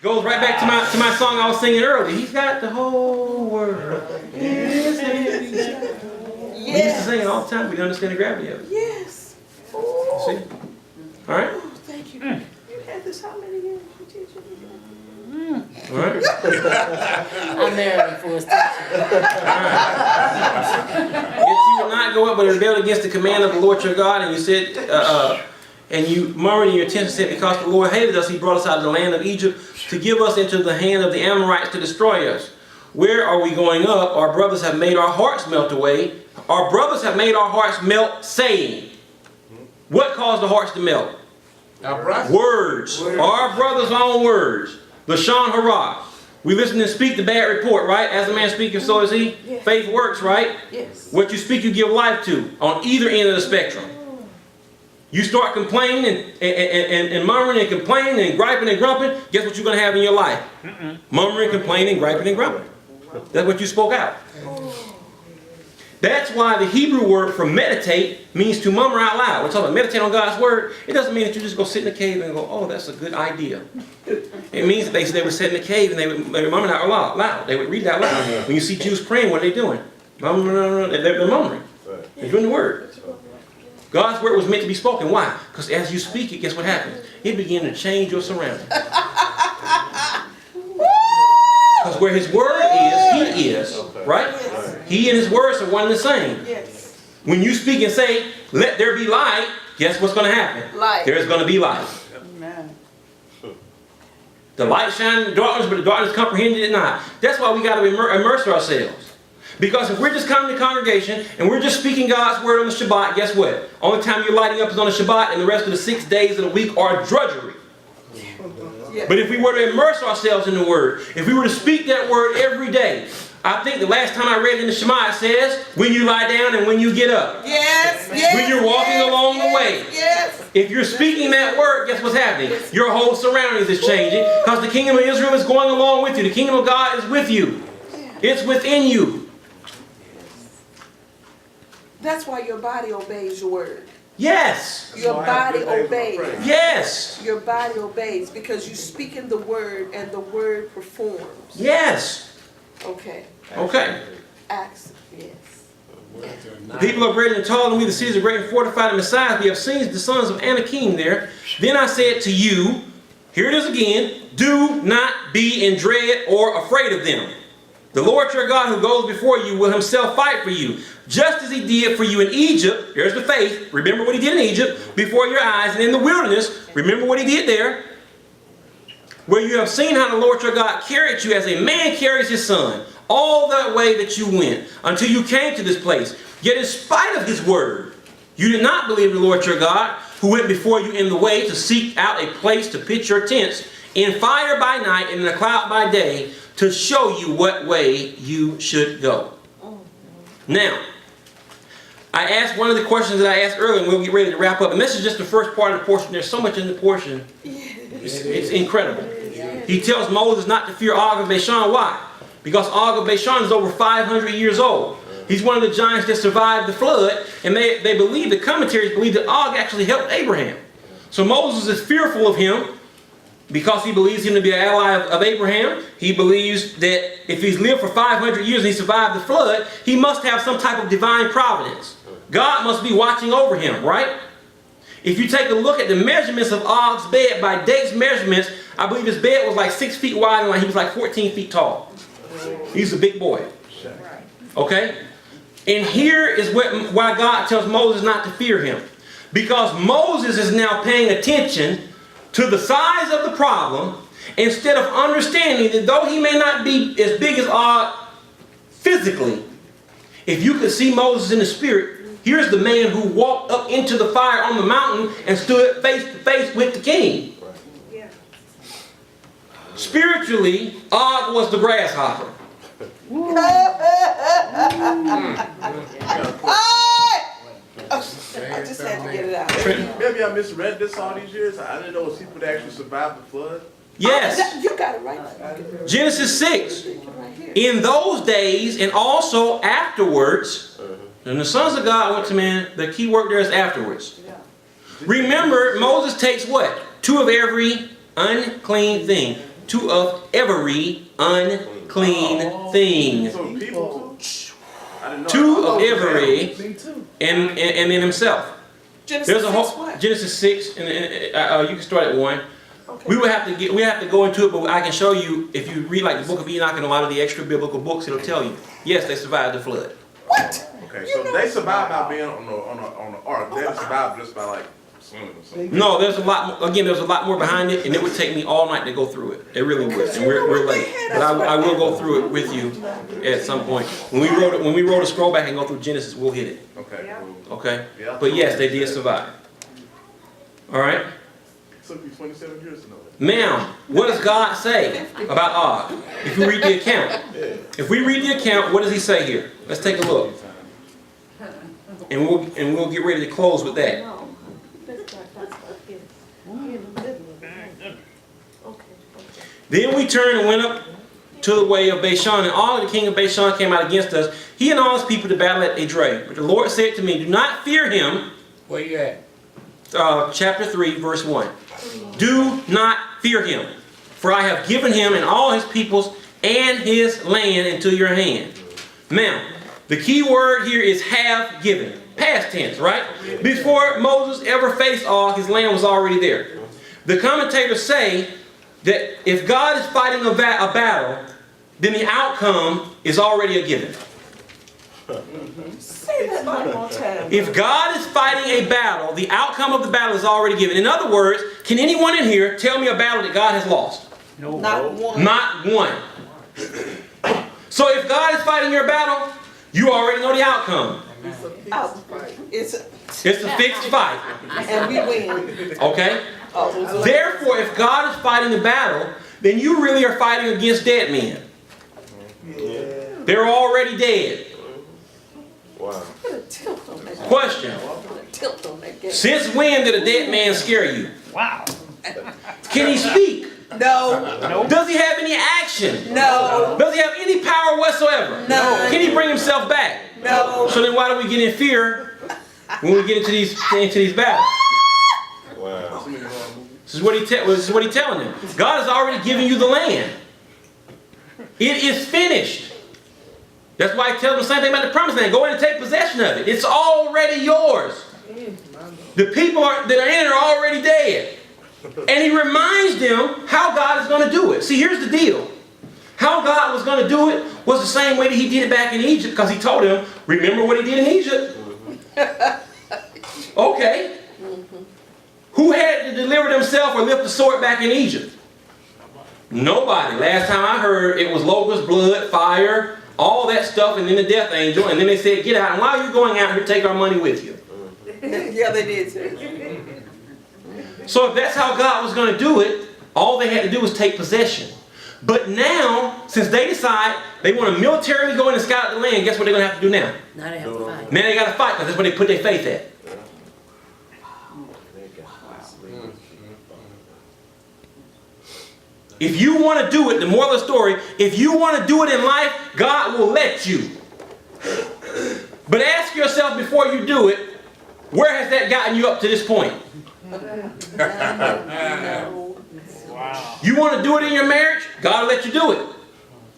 Goes right back to my song I was singing earlier. He's got the whole world in his hands. We used to sing it all the time. We didn't understand the gravity of it. Yes. See? All right? Oh, thank you. You had this how many years? You teach it? All right? I'm married for his teacher. If you would not go up but rebelled against the command of the Lord your God, and you said, and you murmured in your tent and said, because the Lord hated us, he brought us out of the land of Egypt to give us into the hand of the Amorites to destroy us. Where are we going up? Our brothers have made our hearts melt away. Our brothers have made our hearts melt, saying. What caused the hearts to melt? Words. Our brothers' own words. Lashon hara. We listen and speak the bad report, right? As a man speaketh, so is he. Yes. Faith works, right? Yes. What you speak, you give life to. On either end of the spectrum. You start complaining and murmuring and complaining and griping and grumping, guess what you're going to have in your life? Murmuring, complaining, griping and grumping. That's what you spoke out. That's why the Hebrew word for meditate means to murmur out loud. We're talking about meditate on God's word. It doesn't mean that you just go sit in a cave and go, oh, that's a good idea. It means that they would sit in a cave and they would murmur out loud. They would read out loud. When you see Jews praying, what are they doing? They're murmuring. They're doing the word. God's word was meant to be spoken. Why? Because as you speak it, guess what happens? It begins to change your surroundings. Because where his word is, he is. Right? He and his words are one and the same. Yes. When you speak and say, let there be light, guess what's going to happen? Light. There's going to be light. Amen. The light shined in darkness, but the darkness comprehended it not. That's why we got to immerse ourselves. Because if we're just coming to congregation and we're just speaking God's word on the Shabbat, guess what? Only time you're lighting up is on the Shabbat, and the rest of the 6 days of the week are drudgery. But if we were to immerse ourselves in the word, if we were to speak that word every day, I think the last time I read in the Shema, it says, when you lie down and when you get up. Yes, yes. When you're walking along the way. Yes. If you're speaking that word, guess what's happening? Your whole surroundings is changing, because the kingdom of Israel is going along with you. The kingdom of God is with you. It's within you. That's why your body obeys your word. Yes. Your body obeys. Yes. Your body obeys because you speak in the word and the word performs. Yes. Okay. Okay. Acts, yes. The people are great and tall, and we the cities are great and fortified, and besides, we have seen the sons of Anakim there. Then I said to you, here it is again, do not be in dread or afraid of them. The Lord your God who goes before you will himself fight for you, just as he did for you in Egypt. Here's the faith. Remember what he did in Egypt before your eyes, and in the wilderness, remember what he did there. Where you have seen how the Lord your God carried you as a man carries his son, all the way that you went, until you came to this place. Yet in spite of his word, you did not believe the Lord your God, who went before you in the way to seek out a place to pitch your tents, in fire by night and in a cloud by day, to show you what way you should go. Now, I asked one of the questions that I asked earlier, and we'll get ready to wrap up. And this is just the first part of the portion. There's so much in the portion. It's incredible. He tells Moses not to fear Og of Bashan. Why? Because Og of Bashan is over 500 years old. He's one of the giants that survived the flood. And they believe, the commentaries believe that Og actually helped Abraham. So Moses is fearful of him because he believes him to be an ally of Abraham. He believes that if he's lived for 500 years and he survived the flood, he must have some type of divine providence. God must be watching over him, right? If you take a look at the measurements of Og's bed by Date's measurements, I believe his bed was like 6 feet wide and he was like 14 feet tall. He's a big boy. Okay? And here is why God tells Moses not to fear him. Because Moses is now paying attention to the size of the problem, instead of understanding that though he may not be as big as Og physically, if you could see Moses in the spirit, here's the man who walked up into the fire on the mountain and stood face to face with the king. Spiritually, Og was the grasshopper. I just had to get it out. Maybe I misread this all these years. I didn't know it was people that actually survived the flood. Yes. You got it right. Genesis 6. In those days and also afterwards, and the sons of God went to man, the key word there is afterwards. Remember, Moses takes what? 2 of every unclean thing. 2 of every unclean thing. So people too? I didn't know. 2 of every, and then himself. There's a whole 6 what? Genesis 6, and you can start at 1. Okay. We have to go into it, but I can show you if you read like the book of Enoch and a lot of the extra biblical books, it'll tell you. Yes, they survived the flood. What? Okay, so they survived by being on the ark. They didn't survive just by like swimming or something. No, there's a lot more, again, there's a lot more behind it, and it would take me all night to go through it. It really would, and we're late. But I will go through it with you at some point. When we roll a scroll back and go through Genesis, we'll hit it. Okay, cool. Okay? Yeah. But yes, they did survive. All right? It took me 27 years to know that. Now, what does God say about Og? If we read the account. If we read the account, what does he say here? Let's take a look. And we'll get ready to close with that. Then we turned and went up to the way of Bashan, and all the king of Bashan came out against us, he and all his people to battle at Edrei. But the Lord said to me, do not fear him. Where you at? Chapter 3, verse 1. Do not fear him, for I have given him and all his peoples and his land into your hand. Now, the key word here is have given. Past tense, right? Before Moses ever faced Og, his land was already there. The commentators say that if God is fighting a battle, then the outcome is already a given. Say that one more time. If God is fighting a battle, the outcome of the battle is already given. In other words, can anyone in here tell me a battle that God has lost? No. Not one. Not one. So if God is fighting your battle, you already know the outcome. It's It's a fixed fight. and we win. Okay? Oh, Therefore, if God is fighting the battle, then you really are fighting against dead men. They're already dead. Wow. put a tilt on that. Question. Put a tilt on that game. Since when did a dead man scare you? Wow. Can he speak? No. Does he have any action? No. Does he have any power whatsoever? No. Can he bring himself back? No. So then why do we get in fear when we get into these battles? Wow. This is what he's telling them. God has already given you the land. It is finished. That's why he tells them the same thing about the promised land. Go in and take possession of it. It's already yours. The people that are in it are already dead. And he reminds them how God is going to do it. See, here's the deal. How God was going to do it was the same way that he did it back in Egypt, because he told them, remember what he did in Egypt? Okay. Who had to deliver themselves or lift the sword back in Egypt? Nobody. Last time I heard, it was locusts, blood, fire, all that stuff, and then the death angel. And then they said, get out. And while you're going out here, take our money with you. Yeah, they did. So if that's how God was going to do it, all they had to do was take possession. But now, since they decide they want to militarily go in and scout the land, guess what they're going to have to do now? Now they have to fight. Now they got to fight, because that's where they put their faith at. If you want to do it, the moral of the story, if you want to do it in life, God will let you. But ask yourself before you do it, where has that gotten you up to this point? Wow. You want to do it in your marriage? God will let you do it.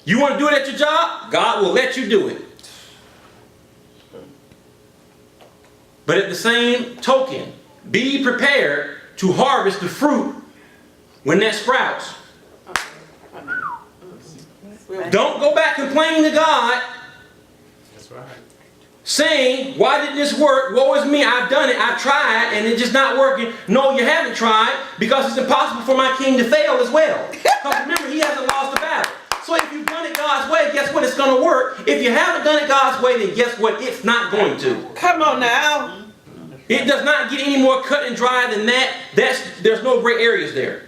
You want to do it at your job? God will let you do it. But at the same token, be prepared to harvest the fruit when that sprouts. Don't go back complaining to God. That's right. Saying, why didn't this work? Woe is me, I've done it, I've tried, and it's just not working. No, you haven't tried, because it's impossible for my king to fail as well. Because remember, he hasn't lost the battle. So if you've done it God's way, guess what? It's going to work. If you haven't done it God's way, then guess what? It's not going to. Come on now. It does not get any more cut and dry than that. There's no gray areas there.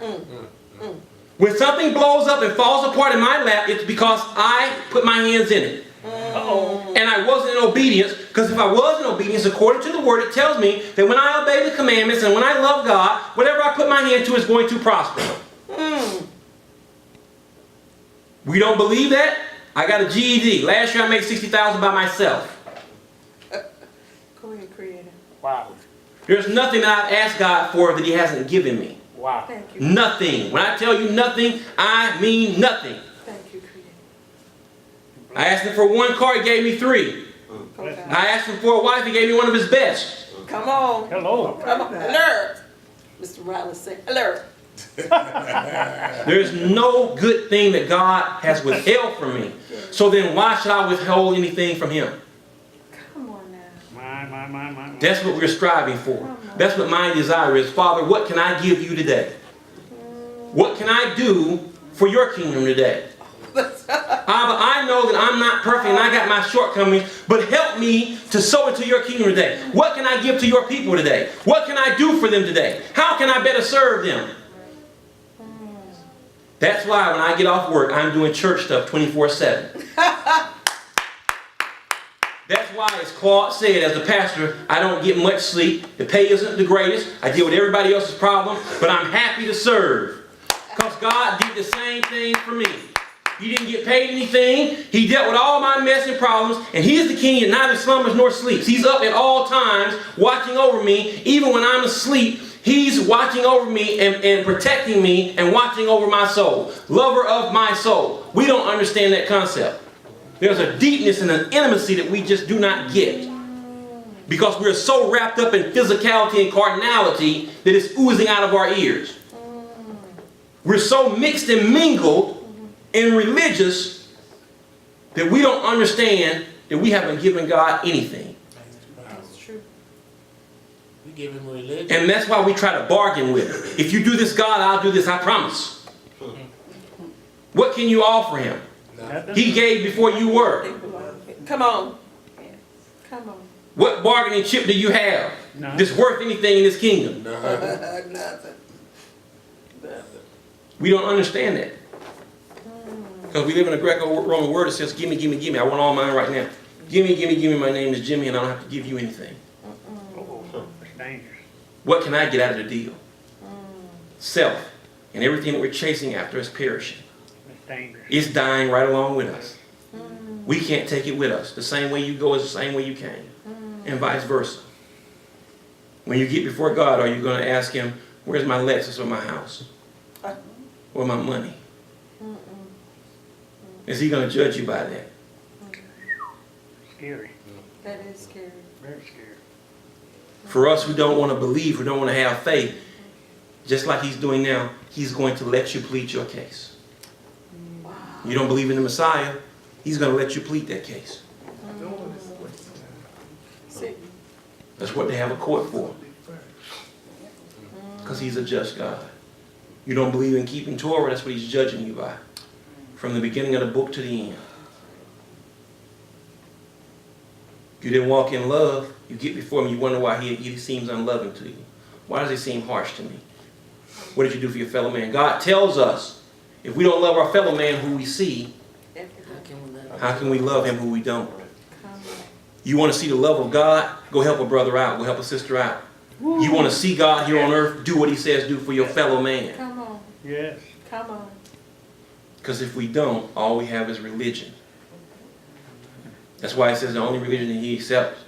When something blows up and falls apart in my lap, it's because I put my hands in it. And I wasn't in obedience, because if I was in obedience, according to the word, it tells me that when I obey the commandments and when I love God, whatever I put my hand to is going to prosper. We don't believe that? I got a GED. Last year I made $60,000 by myself. Go ahead, Creator. Wow. There's nothing that I've asked God for that he hasn't given me. Wow. Thank you. Nothing. When I tell you nothing, I mean nothing. Thank you, Creator. I asked him for one car, he gave me 3. Okay. I asked him for a wife, he gave me one of his best. Come on. Hello. Come on. Alert. Mr. Riley said, alert. There's no good thing that God has withheld from me. So then why should I withhold anything from him? Come on now. My. That's what we're striving for. That's what my desire is. Father, what can I give you today? What can I do for your kingdom today? Abba, I know that I'm not perfect and I got my shortcomings, but help me to sow into your kingdom today. What can I give to your people today? What can I do for them today? How can I better serve them? That's why when I get off work, I'm doing church stuff 24/7. That's why, as Claude said, as a pastor, I don't get much sleep. The pay isn't the greatest. I deal with everybody else's problem, but I'm happy to serve. Because God did the same thing for me. He didn't get paid anything. He dealt with all my mess and problems, and he is the king that neither slumbers nor sleeps. He's up at all times, watching over me. Even when I'm asleep, he's watching over me and protecting me and watching over my soul. Lover of my soul. We don't understand that concept. There's a deepness and an intimacy that we just do not get. Because we're so wrapped up in physicality and carnality that it's oozing out of our ears. We're so mixed and mingled and religious that we don't understand that we haven't given God anything. That's true. We give him religion. And that's why we try to bargain with him. If you do this, God, I'll do this, I promise. What can you offer him? Nothing. He gave before you were. Come on. Come on. What bargaining chip do you have No. that's worth anything in this kingdom? Nothing. Nothing. We don't understand that. Because we live in a Greco-Roman word that says, gimme, gimme, gimme. I want all mine right now. Gimme, gimme, gimme. My name is Jimmy and I don't have to give you anything. It's dangerous. What can I get out of the deal? Self. And everything that we're chasing after is perishing. It's dangerous. It's dying right along with us. We can't take it with us. The same way you go is the same way you came. And vice versa. When you get before God, are you going to ask him, where's my Lexus or my house? Or my money? Is he going to judge you by that? Scary. That is scary. Very scary. For us who don't want to believe, who don't want to have faith, just like he's doing now, he's going to let you plead your case. You don't believe in the Messiah, he's going to let you plead that case. See, That's what they have a court for. Because he's a just God. You don't believe in keeping Torah, that's what he's judging you by. From the beginning of the book to the end. You didn't walk in love, you get before him, you wonder why he seems unloving to you. Why does he seem harsh to me? What did you do for your fellow man? God tells us, if we don't love our fellow man who we see, how can we love him who we don't? You want to see the love of God? Go help a brother out. Go help a sister out. You want to see God here on earth? Do what he says do for your fellow man. come on. Yes. Come on. Because if we don't, all we have is religion. That's why it says the only religion that he accepts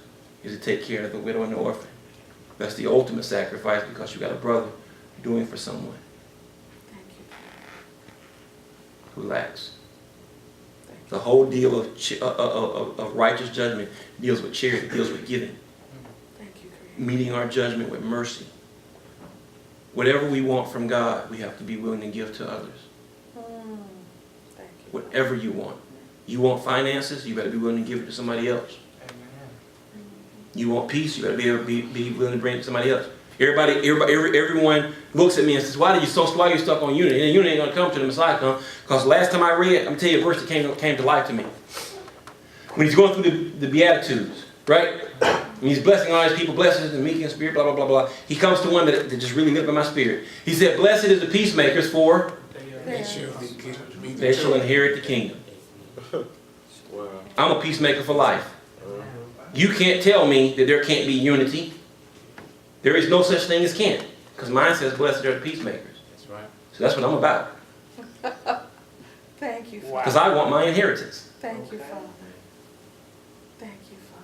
is to take care of the widow and the orphan. That's the ultimate sacrifice because you got a brother doing for someone Thank you. who lacks. The whole deal of righteous judgment deals with charity, deals with giving. Thank you, Creator. Meeting our judgment with mercy. Whatever we want from God, we have to be willing to give to others. Thank you. Whatever you want. You want finances, you better be willing to give it to somebody else. You want peace, you better be willing to bring it to somebody else. Everyone looks at me and says, why are you stuck on unity? And unity ain't going to come to the Messiah come. Because last time I read, I'm going to tell you a verse that came to life to me. When he's going through the Beatitudes, right? And he's blessing all his people, blessed is the meek in spirit, blah, blah, blah, blah. He comes to one that just really lit by my spirit. He said, blessed is the peacemakers, for they shall inherit the kingdom. I'm a peacemaker for life. You can't tell me that there can't be unity. There is no such thing as can't. Because mine says, blessed are the peacemakers. That's right. So that's what I'm about. Thank you, Father. Wow. Because I want my inheritance. Thank you, Father. Thank you, Father.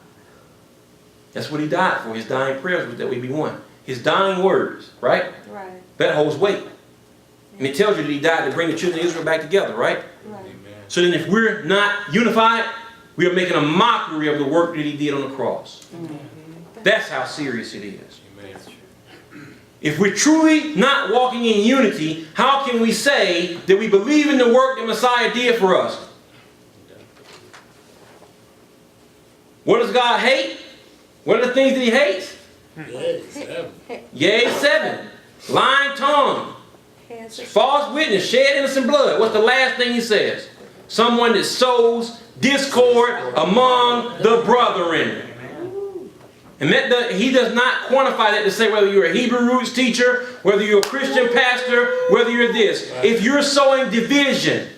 That's what he died for. His dying prayers was that we be one. His dying words, right? Right, That holds weight. And it tells you that he died to bring the children of Israel back together, right? right. So then if we're not unified, we are making a mockery of the work that he did on the cross. That's how serious it is. If we're truly not walking in unity, how can we say that we believe in the work that Messiah did for us? What does God hate? What are the things that he hates? Yea, 7. Lying tongue. Hands are False witness. Shed innocent blood. What's the last thing he says? Someone that sows discord among the brethren. And he does not quantify that to say whether you're a Hebrew roots teacher, whether you're a Christian pastor, whether you're this. If you're sowing division,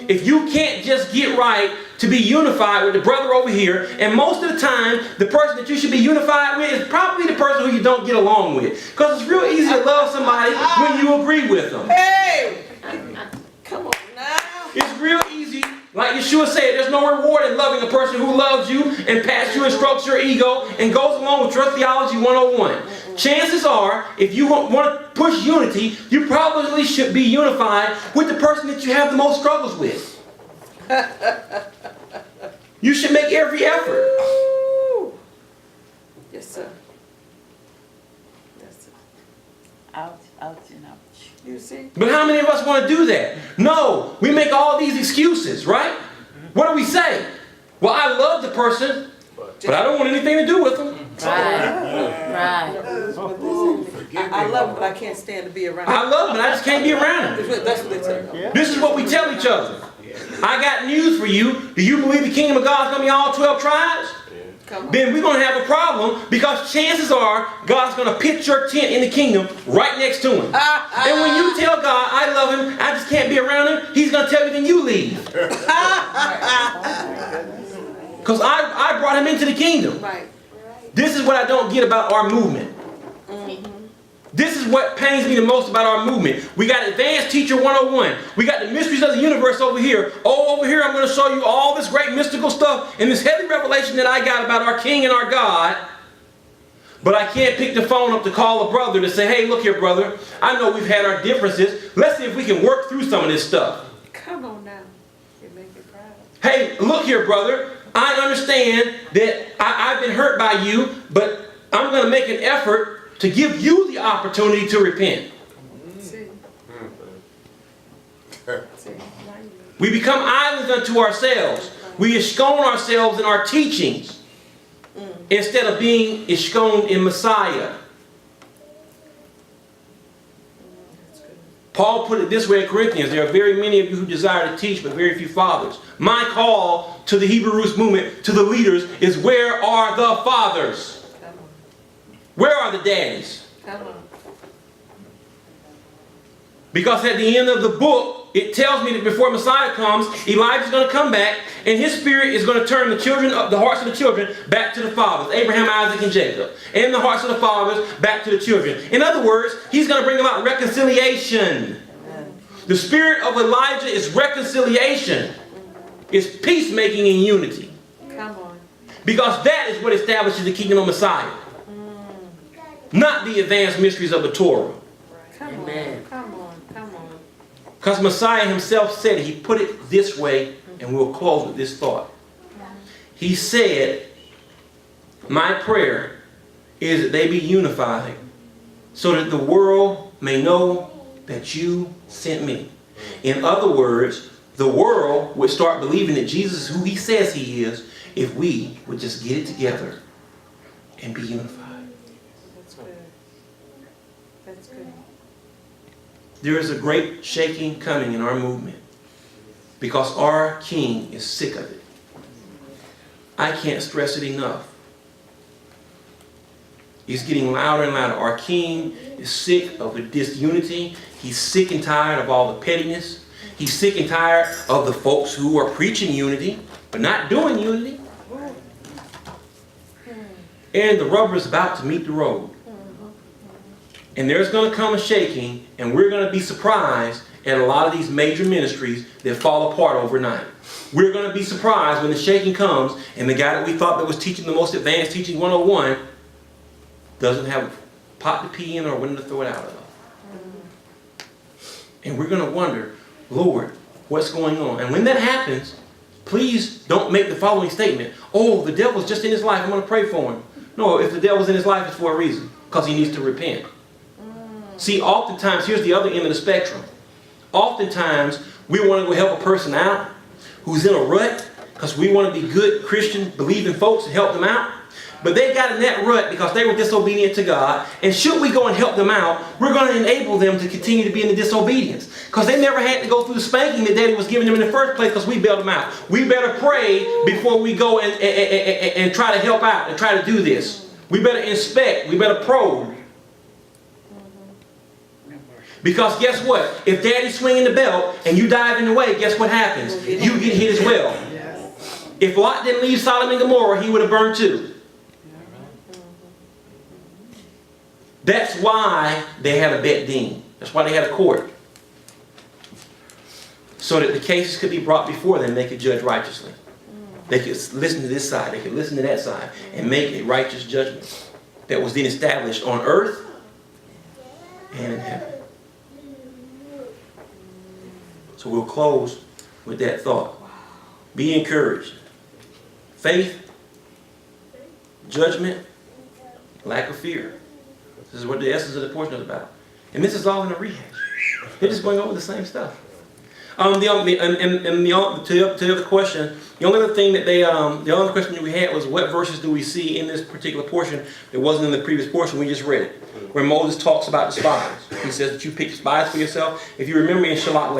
if you can't just get right to be unified with the brother over here, and most of the time, the person that you should be unified with is probably the person who you don't get along with. Because it's real easy to love somebody when you agree with them. Hey! Come on now. It's real easy. Like Yeshua said, there's no reward in loving a person who loves you and pats you and strokes your ego and goes along with your theology 101. Chances are, if you want to push unity, you probably should be unified with the person that you have the most struggles with. You should make every effort. Yes, sir. Yes, sir. Ouch, ouch, and ouch. You see? But how many of us want to do that? No, we make all these excuses, right? What do we say? Well, I love the person, but I don't want anything to do with them. Right. I love them, but I can't stand to be around them. I love them, but I just can't be around them. That's what they say. This is what we tell each other. I got news for you. Do you believe the kingdom of God is going to be all 12 tribes? Then we're going to have a problem, because chances are God's going to pitch your tent in the kingdom right next to him. And when you tell God, I love him, I just can't be around him, he's going to tell you, then you leave. Because I brought him into the kingdom. Right. This is what I don't get about our movement. This is what pains me the most about our movement. We got Advanced Teacher 101. We got the mysteries of the universe over here. Oh, over here I'm going to show you all this great mystical stuff and this heavy revelation that I got about our King and our God. But I can't pick the phone up to call a brother to say, hey, look here, brother. I know we've had our differences. Let's see if we can work through some of this stuff. Come on now. You make me proud. Hey, look here, brother. I understand that I've been hurt by you, but I'm going to make an effort to give you the opportunity to repent. See? We become islands unto ourselves. We enscone ourselves in our teachings instead of being ensconed in Messiah. Paul put it this way in Corinthians: there are very many of you who desire to teach, but very few fathers. My call to the Hebrew Roots movement, to the leaders, is where are the fathers? Where are the daddies? Come on. Because at the end of the book, it tells me that before Messiah comes, Elijah's going to come back, and his spirit is going to turn the hearts of the children back to the fathers, Abraham, Isaac, and Jacob, and the hearts of the fathers back to the children. In other words, he's going to bring about reconciliation. The spirit of Elijah is reconciliation. It's peacemaking and unity. Come on. Because that is what establishes the kingdom of Messiah. Not the advanced mysteries of the Torah. Come Amen. on. Come on. Come on. Because Messiah himself said it. He put it this way, and we'll close with this thought. He said, my prayer is that they be unified so that the world may know that you sent me. In other words, the world would start believing that Jesus is who he says he is if we would just get it together and be unified. That's good. That's good. There is a great shaking coming in our movement because our king is sick of it. I can't stress it enough. It's getting louder and louder. Our king is sick of the disunity. He's sick and tired of all the pettiness. He's sick and tired of the folks who are preaching unity but not doing unity. And the rubber is about to meet the road. And there's going to come a shaking, and we're going to be surprised at a lot of these major ministries that fall apart overnight. We're going to be surprised when the shaking comes and the guy that we thought that was teaching the most advanced teaching 101 doesn't have a pot to pee in or a window to throw it out of. And we're going to wonder, Lord, what's going on? And when that happens, please don't make the following statement: oh, the devil's just in his life, I'm going to pray for him. No, if the devil's in his life, it's for a reason, because he needs to repent. See, oftentimes, here's the other end of the spectrum. Oftentimes, we want to go help a person out who's in a rut because we want to be good Christian, believing folks and help them out. But they got in that rut because they were disobedient to God. And should we go and help them out, we're going to enable them to continue to be in the disobedience. Because they never had to go through the spanking that Daddy was giving them in the first place because we bailed them out. We better pray before we go and try to help out and try to do this. We better inspect. We better probe. Because guess what? If Daddy's swinging the belt and you dive in the way, guess what happens? You get hit as well. If Lot didn't leave Sodom and Gomorrah, he would have burned too. That's why they had a Bet Din. That's why they had a court. So that the cases could be brought before them, they could judge righteously. They could listen to this side, they could listen to that side, and make a righteous judgment that was then established on earth and in heaven. So we'll close with that thought. Be encouraged. Faith, judgment, lack of fear. This is what the essence of the portion is about. And this is all in a rehash. They're just going over the same stuff. To the other question, the only other thing that the only question that we had was what verses do we see in this particular portion that wasn't in the previous portion? We just read it, where Moses talks about the spies. He says that you pick spies for yourself. If you remember in Shalat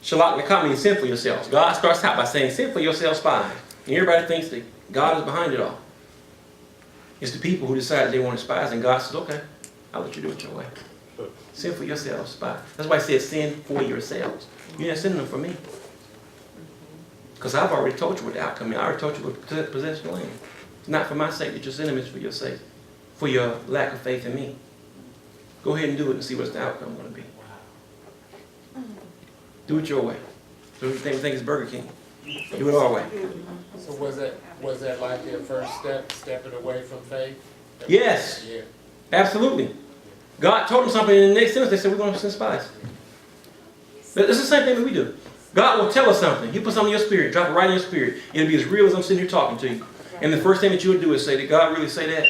Lekah means send for yourselves. God starts out by saying, send for yourself spies. And everybody thinks that God is behind it all. It's the people who decided they wanted spies, and God says, okay, I'll let you do it your way. Send for yourselves spies. That's why he says send for yourselves. You're not sending them for me. Because I've already told you what the outcome is. I already told you what possess the land. It's not for my sake that you're sending them, it's for your sake. For your lack of faith in me. Go ahead and do it and see what's the outcome going to be. Do it your way. So we think it's Burger King. Do it our way. So was that like their first stepping away from faith? Yes. Yeah. Absolutely. God told them something in the next sentence. They said, we're going to send spies. But it's the same thing that we do. God will tell us something. He puts something in your spirit, drop it right in your spirit. It'll be as real as I'm sitting here talking to you. And the first thing that you would do is say, did God really say that?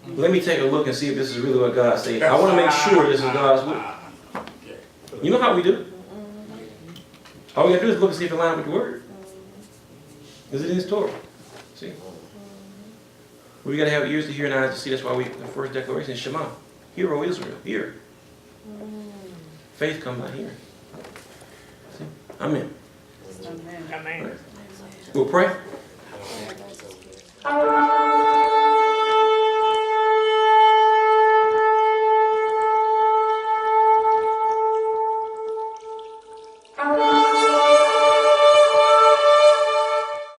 Let me take a look and see if this is really what God said. I want to make sure this is God's will. You know how we do it. All we got to do is look and see if it lines with the Word. Is it in His Torah? See? We got to have ears to hear and eyes to see. That's why the first declaration is Shema. Hear, O Israel. Hear. Faith comes by hearing. See? Amen. Amen. We'll pray.